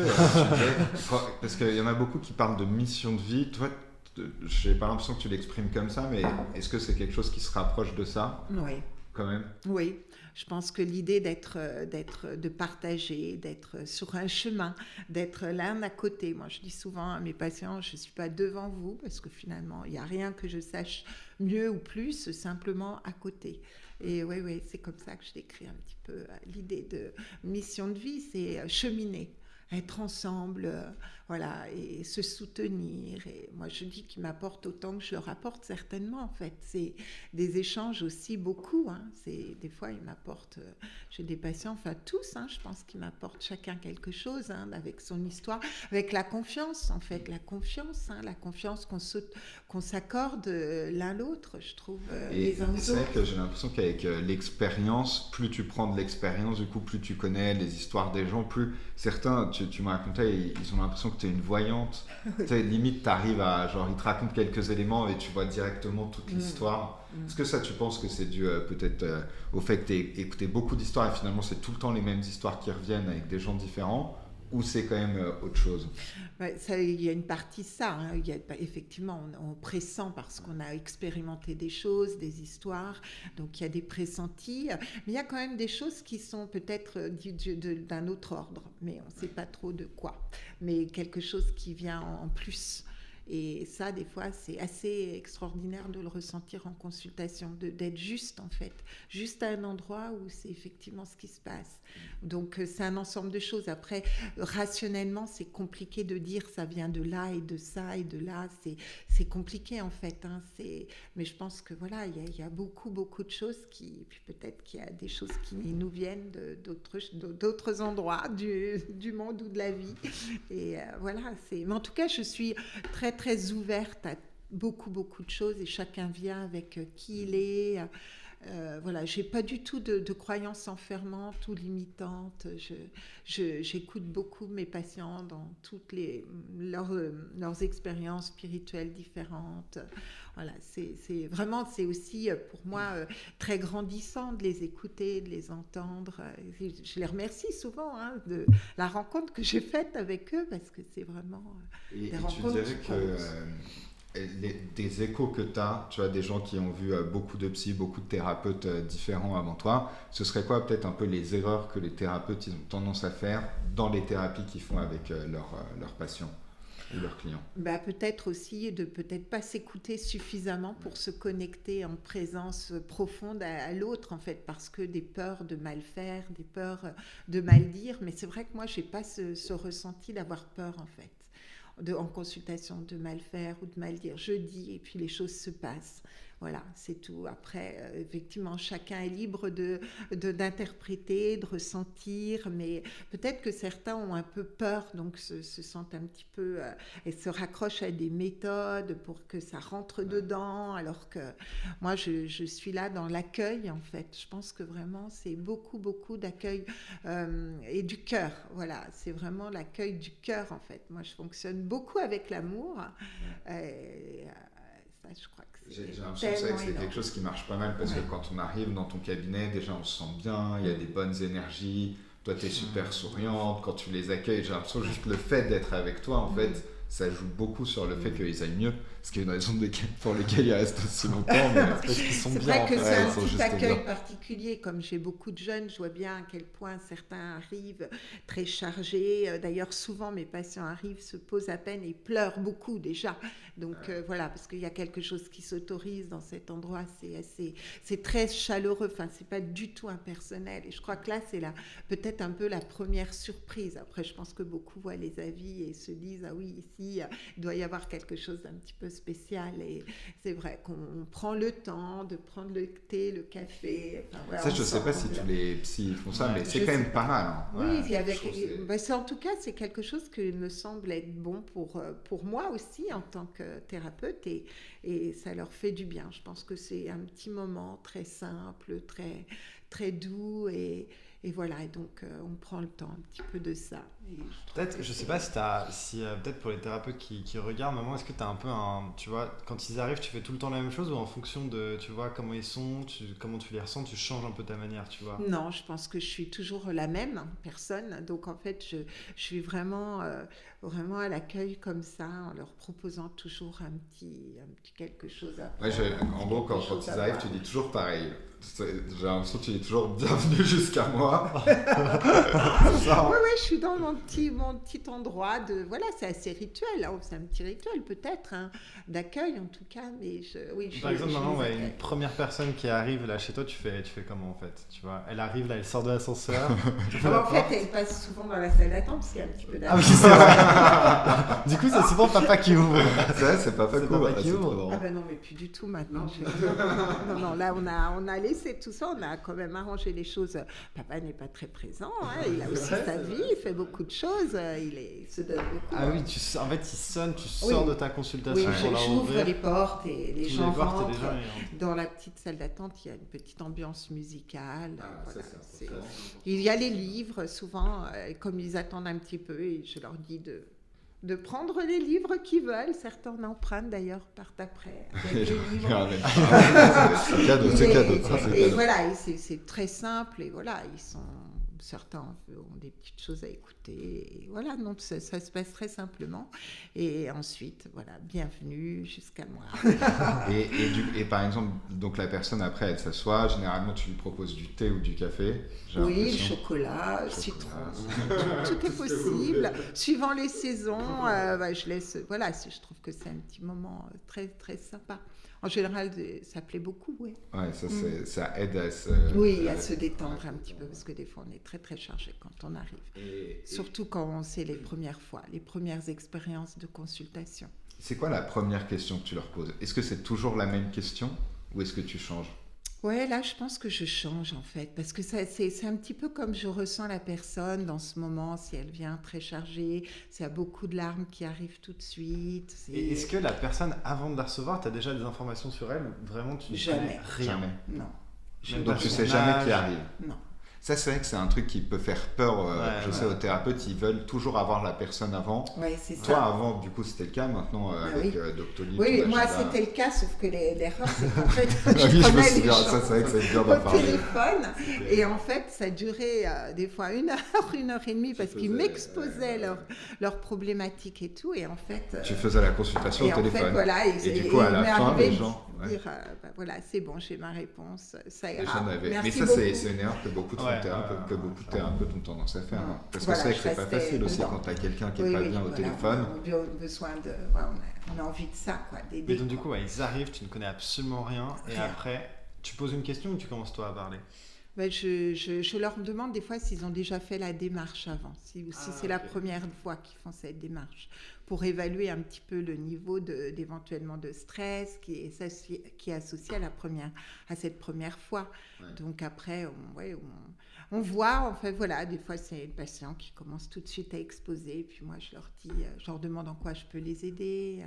parce qu'il y en a beaucoup qui parlent de mission de vie, toi, je n'ai pas l'impression que tu l'exprimes comme ça, mais est-ce que c'est quelque chose qui se rapproche de ça ? Oui. Quand même ? Oui, je pense que l'idée de partager, d'être sur un chemin, d'être l'un à côté. Moi, je dis souvent à mes patients, je ne suis pas devant vous, parce que finalement, il n'y a rien que je sache mieux ou plus, simplement à côté. Et oui, c'est comme ça que je décris un petit peu l'idée de mission de vie, c'est cheminer. Être ensemble, voilà, et se soutenir. Et moi, je dis qu'ils m'apportent autant que je leur apporte, certainement, en fait. C'est des échanges aussi, beaucoup. Hein. Des fois, ils m'apportent... j'ai des patients, enfin tous, hein, je pense qu'ils m'apportent chacun quelque chose, hein, avec son histoire, avec la confiance, en fait. La confiance qu'on s'accorde l'un l'autre, je trouve, les uns aux autres. C'est vrai que j'ai l'impression qu'avec l'expérience, plus tu prends de l'expérience, du coup, plus tu connais les histoires des gens, plus certains... Tu m'as raconté, ils ont l'impression que tu es une voyante. Tu sais, limite, tu arrives à... Genre, ils te racontent quelques éléments et tu vois directement toute l'histoire. Est-ce que ça, tu penses que c'est dû peut-être au fait que tu aies écouté beaucoup d'histoires et finalement, c'est tout le temps les mêmes histoires qui reviennent avec des gens différents, ou c'est quand même autre chose ? Il y a une partie de ça. Hein. Effectivement, on pressent parce qu'on a expérimenté des choses, des histoires. Donc, il y a des pressentis. Mais il y a quand même des choses qui sont peut-être d'un autre ordre. Mais on ne sait pas trop de quoi. Mais quelque chose qui vient en plus. Et ça, des fois, c'est assez extraordinaire de le ressentir en consultation, d'être juste, en fait. Juste à un endroit où c'est effectivement ce qui se passe. Donc, c'est un ensemble de choses. Après, rationnellement, c'est compliqué de dire ça vient de là et de ça et de là. C'est compliqué, en fait. Hein. Mais je pense que, voilà, il y a beaucoup, beaucoup de choses qui... Puis peut-être qu'il y a des choses qui nous viennent d'autres endroits du monde ou de la vie. Et voilà, mais en tout cas, je suis très, très ouverte à beaucoup, beaucoup de choses et chacun vient avec qui il est. Voilà, j'ai pas du tout de croyances enfermantes ou limitantes. J'écoute beaucoup mes patients dans toutes leurs expériences spirituelles différentes. Voilà, c'est aussi pour moi très grandissant de les écouter, de les entendre. Je les remercie souvent de la rencontre que j'ai faite avec eux parce que c'est vraiment des rencontres. Et tu dirais que des échos que tu as des gens qui ont vu beaucoup de psy, beaucoup de thérapeutes différents avant toi, ce serait quoi peut-être un peu les erreurs que les thérapeutes ils ont tendance à faire dans les thérapies qu'ils font avec leurs patients ou leurs clients? Peut-être aussi de peut-être pas s'écouter suffisamment pour se connecter en présence profonde à l'autre, en fait, parce que des peurs de mal faire, des peurs de mal dire. Mais c'est vrai que moi, j'ai pas ce ressenti d'avoir peur, en fait. En consultation, de mal faire ou de mal dire. Je dis et puis les choses se passent. Voilà, c'est tout. Après, effectivement, chacun est libre d'interpréter, de ressentir, mais peut-être que certains ont un peu peur, donc se sentent un petit peu et se raccrochent à des méthodes pour que ça rentre dedans, alors que moi, je suis là dans l'accueil, en fait. Je pense que vraiment, c'est beaucoup, beaucoup d'accueil et du cœur. Voilà, c'est vraiment l'accueil du cœur, en fait. Moi, je fonctionne beaucoup avec l'amour. Ça, je crois que j'ai l'impression que c'est quelque chose qui marche pas mal parce que quand on arrive dans ton cabinet, déjà on se sent bien, il y a des bonnes énergies, toi tu es super souriante, quand tu les accueilles, j'ai l'impression que juste le fait d'être avec toi, en fait, ça joue beaucoup sur le fait qu'ils aillent mieux, ce qui est une raison pour lesquelles ils restent aussi longtemps, mais parce qu'ils sont bien. C'est vrai que c'est un petit accueil bien. particulier, comme j'ai beaucoup de jeunes, je vois bien à quel point certains arrivent très chargés. D'ailleurs, souvent mes patients arrivent, se posent à peine et pleurent beaucoup déjà. Donc voilà, parce qu'il y a quelque chose qui s'autorise dans cet endroit, c'est très chaleureux, enfin c'est pas du tout impersonnel. Et je crois que là, c'est peut-être un peu la première surprise. Après, je pense que beaucoup voient les avis et se disent, ah oui, ici, il doit y avoir quelque chose d'un petit peu spécial. Et c'est vrai qu'on prend le temps de prendre le thé, le café. Enfin, voilà, ça, je sais pas si tous les psys font ça, mais c'est quand même pas mal. Hein. Oui, en tout cas, c'est quelque chose qui me semble être bon pour moi aussi en tant que thérapeute et ça leur fait du bien. Je pense que c'est un petit moment très simple, très, très doux et voilà. Et donc, on prend le temps un petit peu de ça. Peut-être, je sais pas si peut-être pour les thérapeutes qui regardent, maman, est-ce que tu as un peu tu vois, quand ils arrivent, tu fais tout le temps la même chose ou en fonction de, tu vois, comment ils sont, comment tu les ressens, tu changes un peu ta manière, tu vois? Non, je pense que je suis toujours la même personne. Donc, en fait, je suis vraiment à l'accueil comme ça, en leur proposant toujours un petit quelque chose à prendre. En gros, quand ils arrivent, tu dis toujours pareil. J'ai l'impression que tu dis toujours bienvenue jusqu'à moi. Oui, je suis dans mon petit endroit voilà, c'est assez rituel, hein, c'est un petit rituel peut-être, hein, d'accueil en tout cas, mais par exemple, maman, une première personne qui arrive là chez toi, tu fais comment en fait, tu vois, elle arrive là, elle sort de l'ascenseur. En fait, elle passe souvent dans la salle d'attente parce qu'il y a un petit peu d'attente. Ah oui, c'est vrai. Du coup, c'est souvent papa qui ouvre. C'est papa qui ouvre. Ah ben non, mais plus du tout maintenant. Non, là on a laissé tout ça, on a quand même arrangé les choses. Papa n'est pas très présent, hein, il a aussi sa vie, il fait beaucoup de choses, il se donne beaucoup. Ah oui, en fait, il sonne, tu sors de ta consultation pour leur ouvrir. J'ouvre les portes et les gens rentrent. Dans la petite salle d'attente, il y a une petite ambiance musicale. Il y a les livres, souvent, comme ils attendent un petit peu, et je leur dis de prendre les livres qu'ils veulent. Certains en empruntent d'ailleurs, partent après avec les livres. C'est cadeau. Et voilà, c'est très simple. Et voilà, certains ont des petites choses à écouter. Et voilà, donc ça se passe très simplement. Et ensuite, voilà, bienvenue jusqu'à moi. et par exemple, donc la personne après, elle s'assoit. Généralement, tu lui proposes du thé ou du café. Oui, le chocolat, citron, tout est possible. Suivant les saisons, je laisse. Voilà, je trouve que c'est un petit moment très très sympa. En général, ça plaît beaucoup, oui. Ouais, ça aide à se détendre un petit peu, parce que des fois, on est très, très chargé quand on arrive. Surtout quand c'est les premières fois, les premières expériences de consultation. C'est quoi la première question que tu leur poses? Est-ce que c'est toujours la même question ou est-ce que tu changes? Ouais, là, je pense que je change en fait, parce que c'est un petit peu comme je ressens la personne dans ce moment, si elle vient très chargée, s'il y a beaucoup de larmes qui arrivent tout de suite. Et est-ce que la personne, avant de la recevoir, tu as déjà des informations sur elle ou vraiment tu ne connais rien? Jamais. Non. Donc tu sais jamais qui arrive? Non. Ça, c'est vrai que c'est un truc qui peut faire peur. Je sais, aux thérapeutes, ils veulent toujours avoir la personne avant. Ouais, c'est Toi, ça. Avant, du coup, c'était le cas. Maintenant, avec Doctolib. Oui, moi, c'était le cas, sauf que l'erreur, c'est qu'en fait, je me souviens, ça, c'est vrai que c'est dur d'en parler. Au téléphone. Et en fait, ça durait des fois 1 heure et demie, parce qu'ils m'exposaient leurs problématiques et tout. Et en fait... Tu faisais la consultation au téléphone. En fait, voilà, et du coup, à la fin, les gens... dire voilà, c'est bon, j'ai ma réponse, ça ira. Mais ça, c'est une erreur que beaucoup de thérapeutes ont tendance à faire. Hein. Parce que c'est vrai que c'est pas facile aussi quand tu as quelqu'un qui est pas bien au téléphone. On a envie de ça, quoi, d'aider. Mais donc, du coup, ils arrivent, tu ne connais absolument rien, et après, tu poses une question ou tu commences toi à parler? Ben, je leur demande des fois s'ils ont déjà fait la démarche avant, si c'est la première fois qu'ils font cette démarche, pour évaluer un petit peu le niveau d'éventuellement de stress qui est associé à cette première fois. Ouais. Donc après, on voit, en fait, voilà, des fois c'est le patient qui commence tout de suite à exposer, puis moi je leur demande en quoi je peux les aider.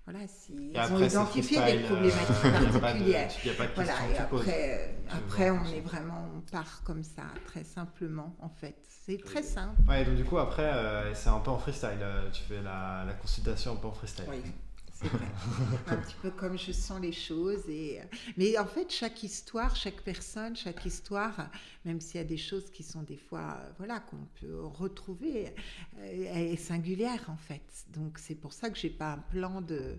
Voilà, s'ils ont identifié des problématiques particulières. Il n'y a pas de Voilà, question et après on part comme ça, très simplement, en fait. C'est très simple. Ouais, donc du coup, après, c'est un peu en freestyle. Tu fais la consultation un peu en freestyle. Oui, c'est vrai. Un petit peu comme je sens les choses. Mais en fait, chaque histoire, chaque personne, chaque histoire, même s'il y a des choses qui sont des fois, voilà, qu'on peut retrouver, elle est singulière, en fait. Donc, c'est pour ça que j'ai pas un plan de...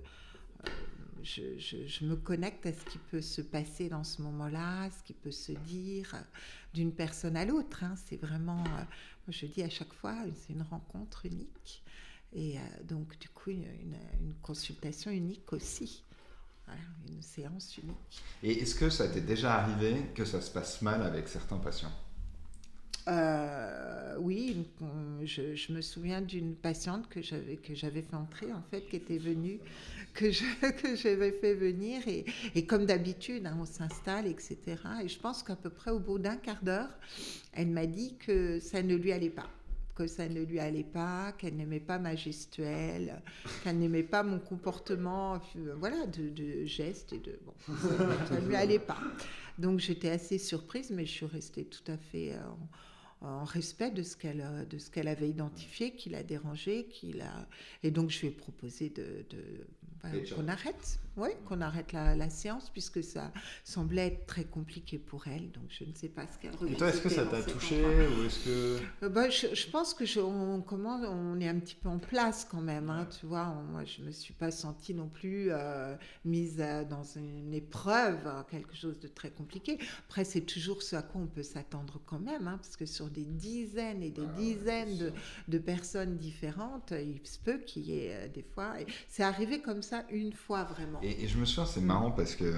Je me connecte à ce qui peut se passer dans ce moment-là, ce qui peut se dire d'une personne à l'autre. Hein. C'est vraiment, je dis à chaque fois, c'est une rencontre unique. Et donc, du coup, une consultation unique aussi. Voilà, une séance unique. Et est-ce que ça t'est déjà arrivé que ça se passe mal avec certains patients ? Oui, je me souviens d'une patiente que j'avais fait entrer, en fait, qui était venue, que j'avais fait venir. Et comme d'habitude, hein, on s'installe, etc. Et je pense qu'à peu près au bout d'un quart d'heure, elle m'a dit que ça ne lui allait pas. Qu'elle n'aimait pas ma gestuelle, qu'elle n'aimait pas mon comportement, voilà, de gestes et de... Bon, ça ne lui allait pas. Donc j'étais assez surprise, mais je suis restée tout à fait en respect de ce qu'elle avait identifié, qui l'a dérangé, et donc je lui ai proposé qu'on arrête, qu'on arrête la séance, puisque ça semblait être très compliqué pour elle, donc je ne sais pas ce qu'elle revisitait. Et toi, est-ce que ça t'a touché ou est-ce que... Je pense que on est un petit peu en place quand même, hein, tu vois. Moi, je me suis pas sentie non plus mise dans une épreuve, quelque chose de très compliqué. Après, c'est toujours ce à quoi on peut s'attendre quand même, hein, parce que sur des dizaines et des dizaines de personnes différentes, il se peut qu'il y ait des fois... C'est arrivé comme ça une fois, vraiment. Et je me souviens, c'est marrant parce que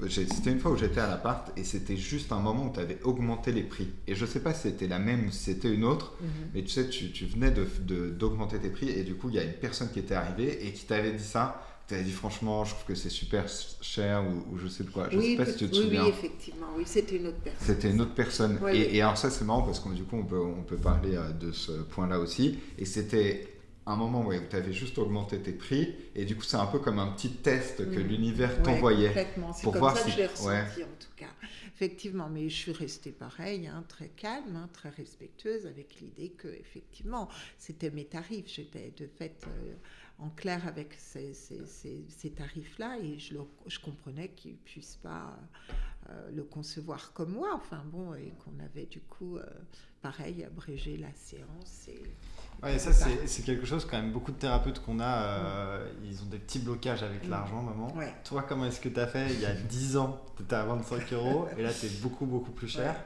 c'était une fois où j'étais à l'appart et c'était juste un moment où tu avais augmenté les prix. Et je sais pas si c'était la même ou si c'était une autre, mais tu sais, tu venais d'augmenter tes prix et du coup, il y a une personne qui était arrivée et qui t'avait dit ça. Tu avais dit franchement, je trouve que c'est super cher ou je sais de quoi. Je sais pas si tu te souviens. Oui, effectivement. Oui, c'était une autre personne. C'était une autre personne. Oui, et alors ça, c'est marrant parce que du coup, on peut parler de ce point-là aussi. Et c'était un moment où tu avais juste augmenté tes prix et du coup, c'est un peu comme un petit test que l'univers t'envoyait. Complètement. C'est pour comme voir ça que si... je l'ai ressenti en tout cas. Effectivement, mais je suis restée pareil, hein, très calme, hein, très respectueuse, avec l'idée que effectivement, c'était mes tarifs. J'étais de fait en clair avec ces tarifs-là et je comprenais qu'ils ne puissent pas le concevoir comme moi. Enfin bon, et qu'on avait du coup, pareil, abrégé la séance. Ouais, et ça, c'est quelque chose, quand même, beaucoup de thérapeutes qu'on a, ils ont des petits blocages avec l'argent, maman. Ouais. Toi, comment est-ce que tu as fait il y a 10 ans? Tu étais à 25 € et là, tu es beaucoup, beaucoup plus cher.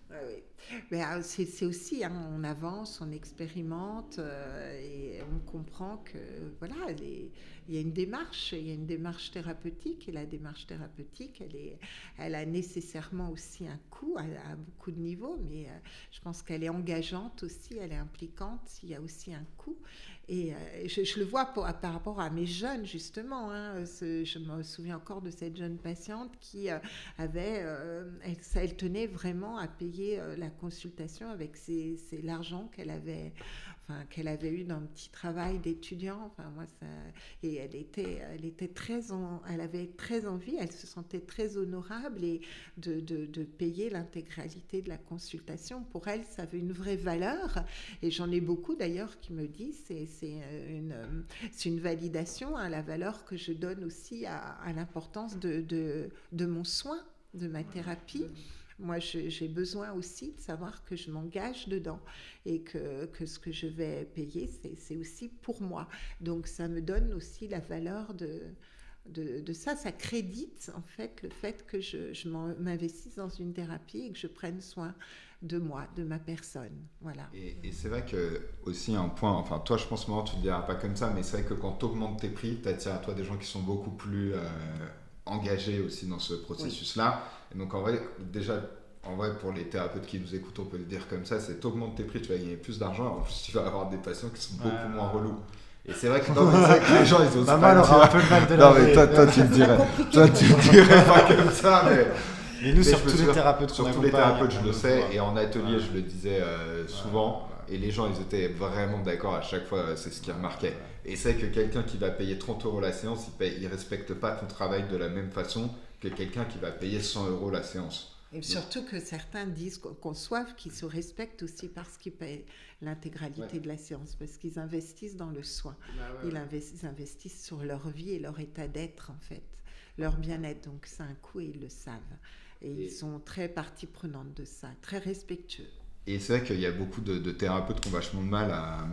Oui. Mais c'est aussi, hein, on avance, on expérimente et on comprend que voilà, il y a une démarche thérapeutique et la démarche thérapeutique, elle a nécessairement aussi un coût à beaucoup de niveaux, mais je pense qu'elle est engageante aussi, elle est impliquante, il y a aussi un coût. Et je le vois par rapport à mes jeunes, justement. Hein, je me souviens encore de cette jeune patiente qui elle tenait vraiment à payer la consultation avec l'argent qu'elle avait eu dans un petit travail d'étudiant. Enfin, moi, et elle avait très envie, elle se sentait très honorable et de payer l'intégralité de la consultation. Pour elle, ça avait une vraie valeur. Et j'en ai beaucoup d'ailleurs qui me disent c'est une validation à la valeur que je donne aussi à l'importance de mon soin, de ma thérapie. Moi, j'ai besoin aussi de savoir que je m'engage dedans et que ce que je vais payer, c'est aussi pour moi. Donc, ça me donne aussi la valeur de ça. Ça crédite, en fait, le fait que je m'investisse dans une thérapie et que je prenne soin de moi, de ma personne. Voilà. Et c'est vrai que, aussi, un point, enfin, toi, je pense, tu ne le diras pas comme ça, mais c'est vrai que quand tu augmentes tes prix, tu attires à toi des gens qui sont beaucoup plus engagés aussi dans ce processus-là. Oui. Et donc, en vrai, déjà, en vrai, pour les thérapeutes qui nous écoutent, on peut le dire comme ça, c'est t'augmentes tes prix, tu vas gagner plus d'argent, en plus tu vas avoir des patients qui sont beaucoup moins relous. Et c'est vrai que, non, mais c'est vrai que les gens, ils osent pas mal le aura un dire. peu le mal de Non, la mais toi, tu le dirais pas comme ça, mais... Et nous, Mais sur je me tous les souviens- thérapeutes Sur qu'on tous les accompagne, thérapeutes, je on le le sais, voit. et en atelier, Ouais. je le disais souvent, et les gens, ils étaient vraiment d'accord à chaque fois, c'est ce qui remarquait. Et c'est que quelqu'un qui va payer 30 € la séance, il respecte pas ton travail de la même façon que quelqu'un qui va payer 100 € la séance. Et surtout que certains disent qu'on conçoivent qu'ils se respectent aussi parce qu'ils payent l'intégralité de la séance, parce qu'ils investissent dans le soin. Ils investissent sur leur vie et leur état d'être, en fait, leur bien-être. Donc c'est un coût et ils le savent. Et ils sont très partie prenante de ça, très respectueux. Et c'est vrai qu'il y a beaucoup de thérapeutes qui ont vachement de mal à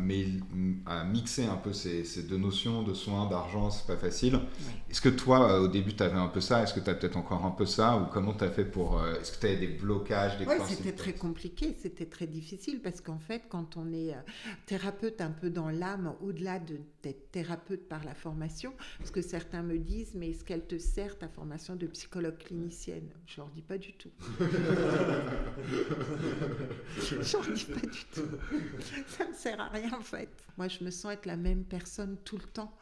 mixer un peu ces deux notions de soins, d'argent, c'est pas facile. Oui. Est-ce que toi, au début, tu avais un peu ça? Est-ce que tu as peut-être encore un peu ça? Ou comment tu as fait pour... est-ce que tu avais des blocages, des Oui, principes? c'était très compliqué, c'était très difficile parce qu'en fait, quand on est thérapeute un peu dans l'âme, au-delà d'être thérapeute par la formation, parce que certains me disent, mais est-ce qu'elle te sert ta formation de psychologue clinicienne? Je leur dis pas du tout. Je leur dis pas du tout. Ça me sert à rien en fait. Moi, je me sens être la même personne tout le temps.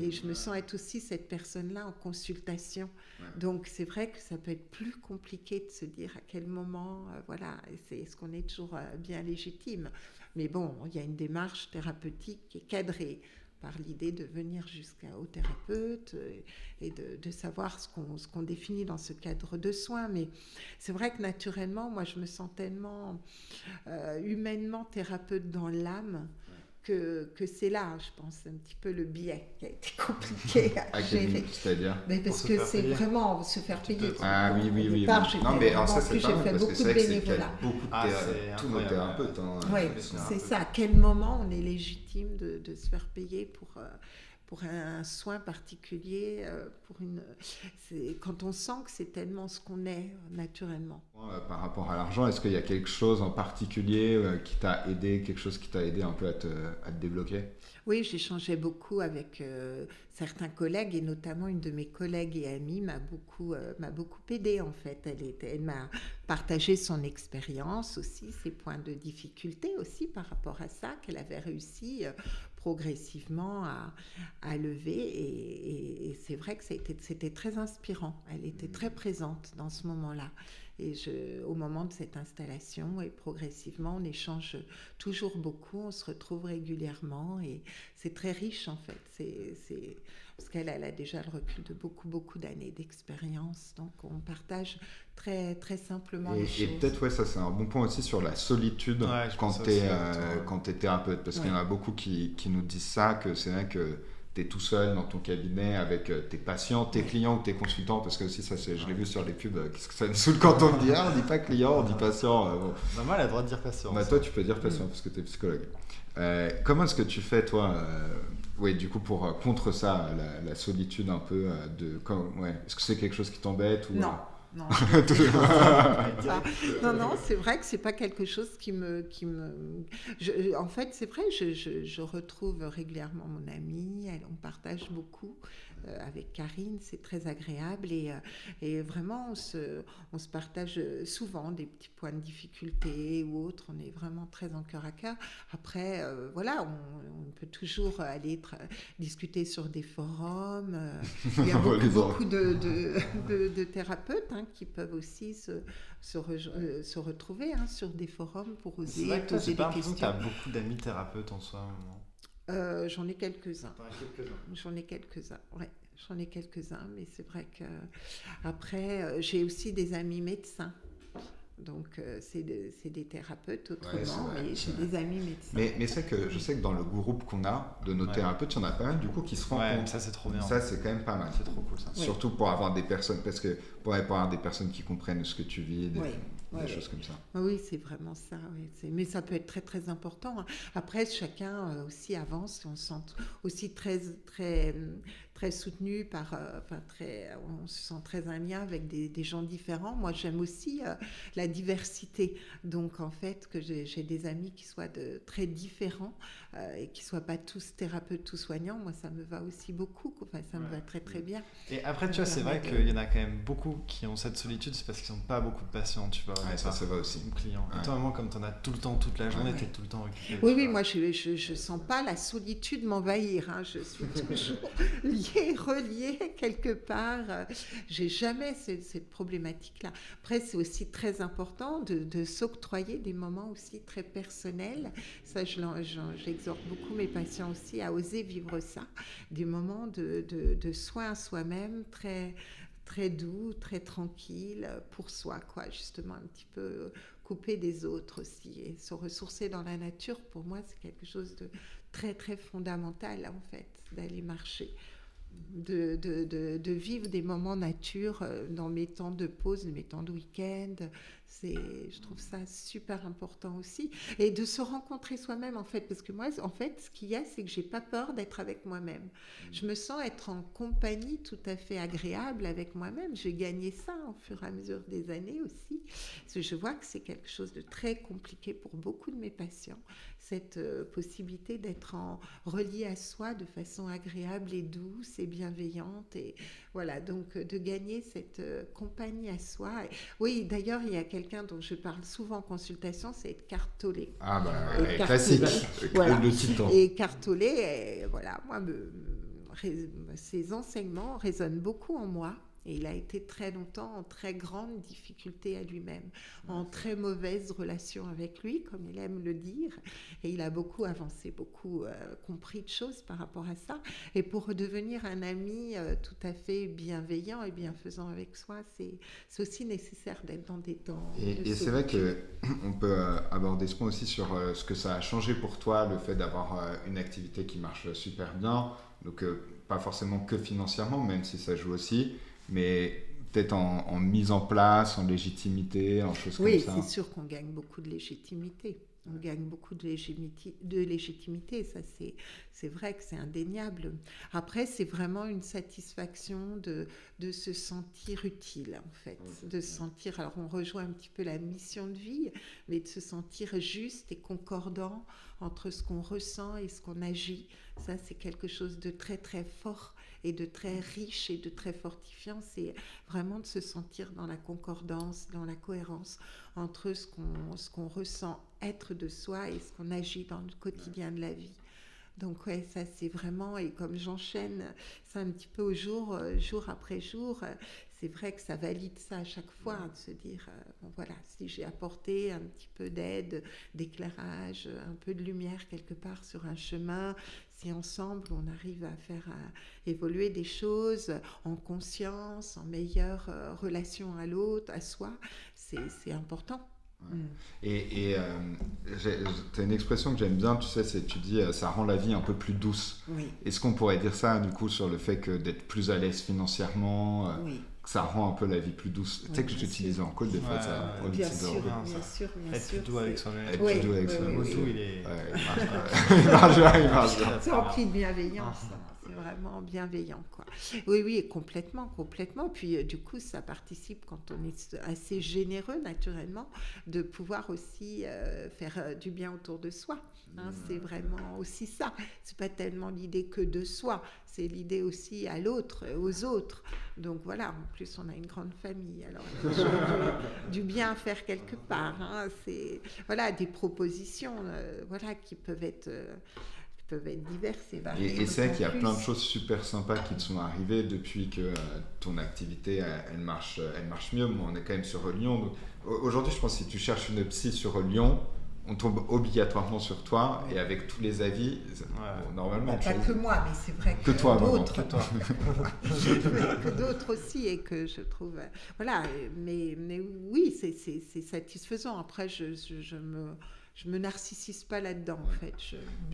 Et je me sens être aussi cette personne-là en consultation. Donc, c'est vrai que ça peut être plus compliqué de se dire à quel moment, voilà, est-ce qu'on est toujours bien légitime. Mais bon, il y a une démarche thérapeutique qui est cadrée par l'idée de venir jusqu'au thérapeute et de savoir ce qu'on définit dans ce cadre de soins. Mais c'est vrai que naturellement, moi, je me sens tellement humainement thérapeute dans l'âme que c'est là, je pense, un petit peu le biais qui a été compliqué à gérer. C'est-à-dire? Mais parce que c'est vraiment se faire payer. Ah oui, oui, Au oui. départ, Non, mais alors ça, c'est pas j'ai mal, fait parce que beaucoup c'est de vrai que c'est qu'il y bénévolat. a beaucoup de tous nos thérapeutes. Hein, Oui, c'est ça. À quel moment on est légitime de se faire payer pour un soin particulier, quand on sent que c'est tellement ce qu'on est naturellement. Par rapport à l'argent, est-ce qu'il y a quelque chose en particulier qui t'a aidé, quelque chose qui t'a aidé un peu à te débloquer? Oui, j'échangeais beaucoup avec certains collègues et notamment une de mes collègues et amies m'a beaucoup aidée en fait. Elle m'a partagé son expérience aussi, ses points de difficulté aussi par rapport à ça, qu'elle avait réussi progressivement à lever et c'est vrai que c'était très inspirant. Elle était très présente dans ce moment-là. Et au moment de cette installation, et progressivement, on échange toujours beaucoup, on se retrouve régulièrement et c'est très riche en fait. Parce qu'elle a déjà le recul de beaucoup d'années d'expérience, donc on partage très, très simplement les choses. Et peut-être, ça c'est un bon point aussi sur la solitude quand tu es thérapeute, parce qu'il y en a beaucoup qui nous disent ça, que c'est vrai que tu es tout seul dans ton cabinet avec tes patients, tes clients ou tes consultants, parce que aussi ça, je l'ai vu sur les pubs, qu'est-ce que ça me saoule quand on me dit on dit pas client, on dit patient. Bon. Moi, elle a le droit de dire patient. Toi, tu peux dire patient parce que tu es psychologue. Comment est-ce que tu fais, toi, du coup, pour contre ça, la solitude un peu est-ce que c'est quelque chose qui t'embête ou... Non. Non, non, c'est vrai que c'est pas quelque chose qui me. En fait, c'est vrai, je retrouve régulièrement mon amie, on partage beaucoup avec Karine, c'est très agréable et vraiment on se partage souvent des petits points de difficulté ou autres. On est vraiment très en cœur à cœur. Après, on peut toujours aller discuter sur des forums. Il y a beaucoup de thérapeutes qui peuvent aussi se retrouver sur des forums pour oser poser des questions. Tu as beaucoup d'amis thérapeutes en soi. J'en ai quelques-uns. J'en ai quelques-uns, mais c'est vrai que après j'ai aussi des amis médecins. Donc c'est des thérapeutes autrement, mais j'ai des amis médecins. Mais c'est que je sais que dans le groupe qu'on a de nos thérapeutes, il y en a pas mal du coup qui se rencontrent. Ça c'est trop bien. Ça c'est quand même pas mal. C'est trop cool ça. Surtout pour avoir des personnes, parce que pour avoir des personnes qui comprennent ce que tu vis, des choses comme ça. Oui, c'est vraiment ça. Mais ça peut être très très important. Après, chacun aussi avance et on se sent aussi très très très soutenu on se sent très en lien avec des gens différents. Moi, j'aime aussi la diversité. Donc, en fait, que j'ai des amis qui soient très différents et qui ne soient pas tous thérapeutes, tous soignants, moi, ça me va aussi beaucoup. Enfin, ça me va très, très bien. Et après, tu vois, c'est vrai qu'il y en a quand même beaucoup qui ont cette solitude, c'est parce qu'ils n'ont pas beaucoup de patients, tu vois. Ça va aussi. Clients. Et toi, comme tu en as tout le temps, toute la journée, tu es tout le temps occupé. Oui, moi, je ne sens pas la solitude m'envahir. Je suis toujours reliée quelque part. J'ai jamais cette problématique-là. Après, c'est aussi très important de s'octroyer des moments aussi très personnels. Ça, j'exhorte beaucoup mes patients aussi à oser vivre ça. Des moments de soins à soi-même très, très doux, très tranquilles pour soi, quoi. Justement, un petit peu couper des autres aussi. Et se ressourcer dans la nature, pour moi, c'est quelque chose de très, très fondamental, en fait, d'aller marcher. De vivre des moments nature dans mes temps de pause, mes temps de week-end. Je trouve ça super important aussi. Et de se rencontrer soi-même, en fait. Parce que moi, en fait, ce qu'il y a, c'est que j'ai pas peur d'être avec moi-même. Je me sens être en compagnie tout à fait agréable avec moi-même. J'ai gagné ça au fur et à mesure des années aussi. Parce que je vois que c'est quelque chose de très compliqué pour beaucoup de mes patients. Cette possibilité d'être relié à soi de façon agréable et douce et bienveillante. Et voilà, donc de gagner cette compagnie à soi. Oui, d'ailleurs, il y a quelqu'un dont je parle souvent en consultation, c'est Eckhart Tolle. Ah bah, classique, voilà. Le titan. Et Eckhart Tolle, voilà, moi, ses enseignements résonnent beaucoup en moi. Et il a été très longtemps en très grande difficulté à lui-même, en très mauvaise relation avec lui, comme il aime le dire. Et il a beaucoup avancé, beaucoup compris de choses par rapport à ça. Et pour redevenir un ami tout à fait bienveillant et bienfaisant avec soi, c'est aussi nécessaire d'être dans des temps Et c'est vrai qu'on peut aborder ce point aussi sur ce que ça a changé pour toi, le fait d'avoir une activité qui marche super bien. Donc, pas forcément que financièrement, même si ça joue aussi, mais peut-être en mise en place, en légitimité, en choses comme ça. Oui, c'est sûr qu'on gagne beaucoup de légitimité. On gagne beaucoup de légitimité, ça c'est vrai que c'est indéniable. Après, c'est vraiment une satisfaction de se sentir utile, en fait. De se sentir, alors on rejoint un petit peu la mission de vie, mais de se sentir juste et concordant entre ce qu'on ressent et ce qu'on agit. Ça, c'est quelque chose de très très fort et de très riche et de très fortifiant. C'est vraiment de se sentir dans la concordance, dans la cohérence entre ce qu'on ressent être de soi et ce qu'on agit dans le quotidien de la vie. Donc ouais, ça c'est vraiment, et comme j'enchaîne ça un petit peu jour après jour, c'est vrai que ça valide ça à chaque fois, de se dire, bon voilà, si j'ai apporté un petit peu d'aide, d'éclairage, un peu de lumière quelque part sur un chemin, si ensemble on arrive à faire évoluer des choses en conscience, en meilleure relation à l'autre, à soi, c'est important. Et tu as une expression que j'aime bien, tu sais, tu dis ça rend la vie un peu plus douce. Oui. Est-ce qu'on pourrait dire ça du coup sur le fait que d'être plus à l'aise financièrement, que ça rend un peu la vie plus douce? Tu sais que j'utilisais en code des fois ça. Bien sûr. Être plus doux avec soi-même. Être plus doux avec soi-même. Le tout, il est... il marche bien. C'est rempli de bienveillance. C'est vraiment bienveillant, quoi. Oui, et complètement. Puis, du coup, ça participe, quand on est assez généreux, naturellement, de pouvoir aussi faire du bien autour de soi. C'est vraiment aussi ça. C'est pas tellement l'idée que de soi, c'est l'idée aussi à l'autre, aux autres. Donc voilà, en plus, on a une grande famille. Alors, il y a toujours du bien à faire quelque part. C'est, voilà, des propositions qui peuvent être diverses et variées. Et c'est vrai qu'il y a plein de choses super sympas qui te sont arrivées depuis que ton activité elle marche mieux. Moi, on est quand même sur Lyon. Donc, aujourd'hui, je pense que si tu cherches une psy sur Lyon, on tombe obligatoirement sur toi, et avec tous les avis, normalement. Pas que moi, mais c'est vrai que toi, d'autres. Que d'autres aussi, et que je trouve. Voilà, mais oui, c'est satisfaisant. Après, je me narcissise pas là-dedans, en fait.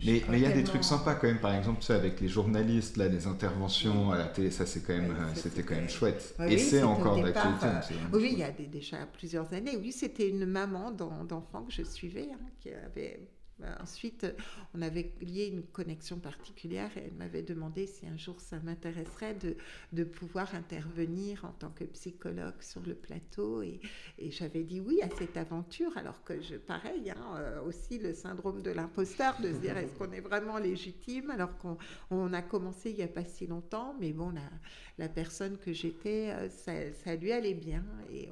Mais il y a des trucs sympas quand même, par exemple, tu sais, avec les journalistes, là, des interventions à la télé, ça c'est quand même, c'était quand même chouette. Oui, et c'est encore d'actualité. Oui, il y a déjà plusieurs années. Oui, c'était une maman d'enfant que je suivais, qui avait Ensuite, on avait lié une connexion particulière et elle m'avait demandé si un jour ça m'intéresserait de pouvoir intervenir en tant que psychologue sur le plateau. Et j'avais dit oui à cette aventure, alors que pareil, aussi le syndrome de l'imposteur, de se dire est-ce qu'on est vraiment légitime alors qu'on a commencé il n'y a pas si longtemps, mais bon, la personne que j'étais, ça lui allait bien. Et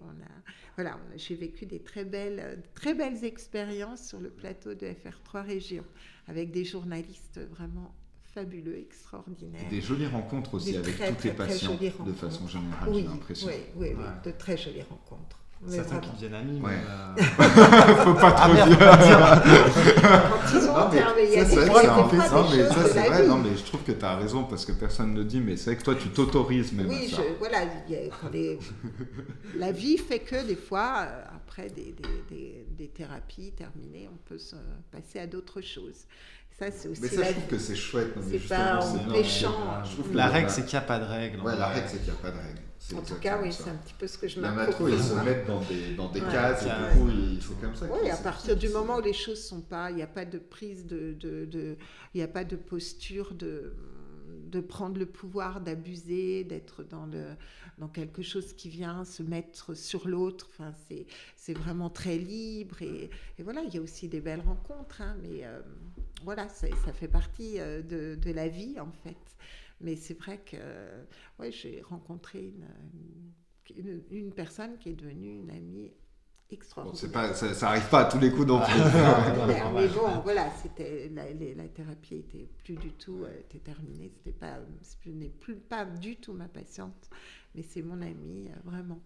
j'ai vécu des très belles expériences sur le plateau de FR3 Région, avec des journalistes vraiment fabuleux, extraordinaires. Et des jolies rencontres aussi avec tous tes patients, de façon générale, j'ai l'impression. Oui, de très jolies rencontres. Certains qui deviennent amis. Ouais. Mais Faut pas trop dire. Quand ils ont interveillé, c'est vrai, non, mais je trouve que tu as raison, parce que personne ne le dit, mais c'est vrai que toi, tu t'autorises même à ça. La vie fait que des fois, après des thérapies terminées, on peut se passer à d'autres choses. Ça, c'est aussi mais ça, je trouve que c'est chouette. C'est pas empêchant. La règle, c'est qu'il n'y a pas de règle. Ouais, la règle, c'est qu'il n'y a pas de règle. En tout cas, oui, c'est un petit peu ce que je m'approprie. Ils se mettent dans des cases, et du coup, c'est comme ça. Oui, à partir du moment où les choses ne sont pas, il n'y a pas de prise il n'y a pas de posture de prendre le pouvoir, d'abuser, d'être dans quelque chose qui vient se mettre sur l'autre. Enfin, c'est vraiment très libre. Et voilà, il y a aussi des belles rencontres, mais voilà, ça fait partie de la vie, en fait. Mais c'est vrai que j'ai rencontré une personne qui est devenue une amie extraordinaire. Bon, ça n'arrive pas à tous les coups non plus. Mais bon, voilà, la thérapie était plus du tout terminée. Ce n'est pas du tout ma patiente, mais c'est mon amie, vraiment.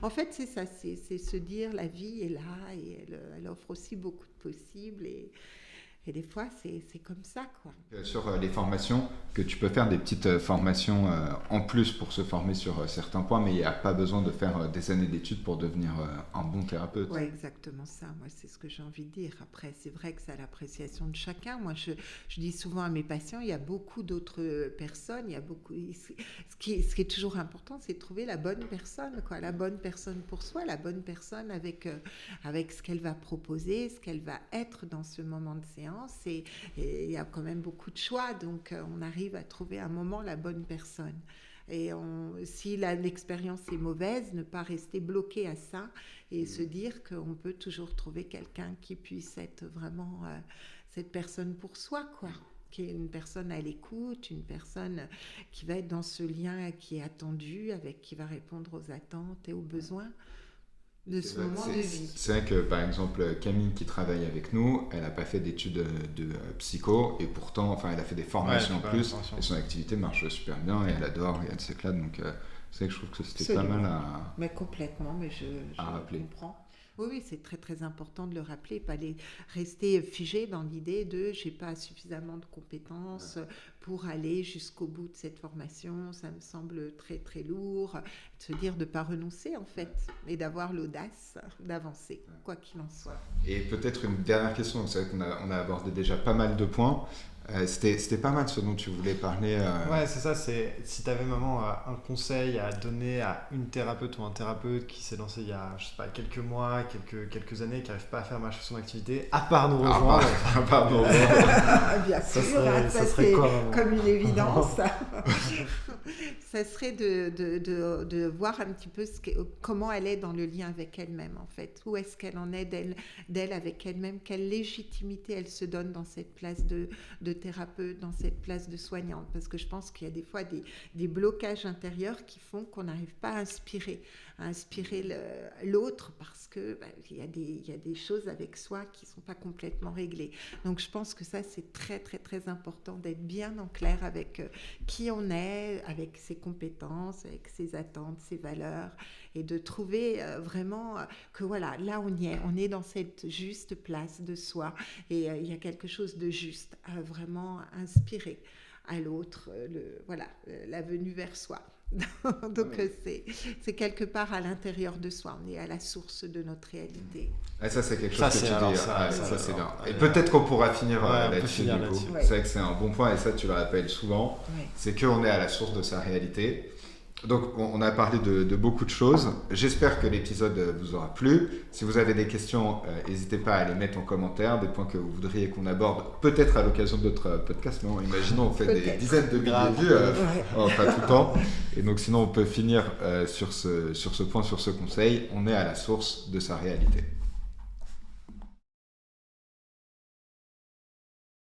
En fait, c'est ça, c'est se dire la vie est là et elle offre aussi beaucoup de possibles et des fois, c'est comme ça, quoi. Sur les formations, que tu peux faire des petites formations en plus pour se former sur certains points, mais il n'y a pas besoin de faire des années d'études pour devenir un bon thérapeute. Oui, exactement ça. Moi, c'est ce que j'ai envie de dire. Après, c'est vrai que c'est à l'appréciation de chacun. Moi, je dis souvent à mes patients, il y a beaucoup d'autres personnes. Ce qui est toujours important, c'est de trouver la bonne personne, quoi. La bonne personne pour soi, la bonne personne avec ce qu'elle va proposer, ce qu'elle va être dans ce moment de séance. Et il y a quand même beaucoup de choix, donc on arrive à trouver à un moment la bonne personne. Et si l'expérience est mauvaise, ne pas rester bloqué à ça et se dire qu'on peut toujours trouver quelqu'un qui puisse être vraiment cette personne pour soi, quoi. Qui est une personne à l'écoute, une personne qui va être dans ce lien qui est attendu, qui va répondre aux attentes et aux besoins de ce moment de vie. C'est vrai que, par exemple, Camille qui travaille avec nous, elle n'a pas fait d'études de psycho, et pourtant, elle a fait des formations en plus, et son activité marche super bien, et elle adore, et elle s'éclate, donc c'est vrai que je trouve que c'était pas mal à... Mais complètement, mais je rappeler. Comprends. Oui, c'est très très important de le rappeler, pas rester figé dans l'idée de j'ai pas suffisamment de compétences pour aller jusqu'au bout de cette formation, ça me semble très très lourd, de se dire de pas renoncer en fait, et d'avoir l'audace d'avancer, quoi qu'il en soit. Et peut-être une dernière question, c'est vrai qu'on a abordé déjà pas mal de points. C'était pas mal ce dont tu voulais parler. Ouais, c'est ça. Si tu avais vraiment un conseil à donner à une thérapeute ou un thérapeute qui s'est lancé il y a, je sais pas, quelques mois, quelques années, qui n'arrive pas à faire marcher son activité, à part nous rejoindre. Bien sûr, ça serait quoi, comme une évidence. Ça serait de voir un petit peu comment elle est dans le lien avec elle-même, en fait. Où est-ce qu'elle en est d'elle avec elle-même, quelle légitimité elle se donne dans cette place de thérapeute, dans cette place de soignante, parce que je pense qu'il y a des fois des blocages intérieurs qui font qu'on n'arrive pas à inspirer l'autre, parce que il y a des choses avec soi qui sont pas complètement réglées. Donc je pense que ça c'est très très très important d'être bien en clair avec qui on est, avec ses compétences, avec ses attentes, ses valeurs, et de trouver vraiment que voilà, là on est dans cette juste place de soi, et il y a quelque chose de juste à vraiment inspirer à l'autre, la venue vers soi. Donc c'est quelque part à l'intérieur de soi, on est à la source de notre réalité. Ah, ça c'est quelque chose que tu dis, ça c'est bien. Et peut-être qu'on pourra finir là-dessus du coup. C'est vrai que c'est un bon point, et ça tu le rappelles souvent, c'est qu'on est à la source de sa réalité. Donc, on a parlé de beaucoup de choses. J'espère que l'épisode vous aura plu. Si vous avez des questions, n'hésitez pas à les mettre en commentaire, des points que vous voudriez qu'on aborde, peut-être à l'occasion d'autres podcasts. Non, imaginons, on fait des dizaines de milliers de vues, pas tout le temps. Et donc, sinon, on peut finir sur ce point, sur ce conseil. On est à la source de sa réalité.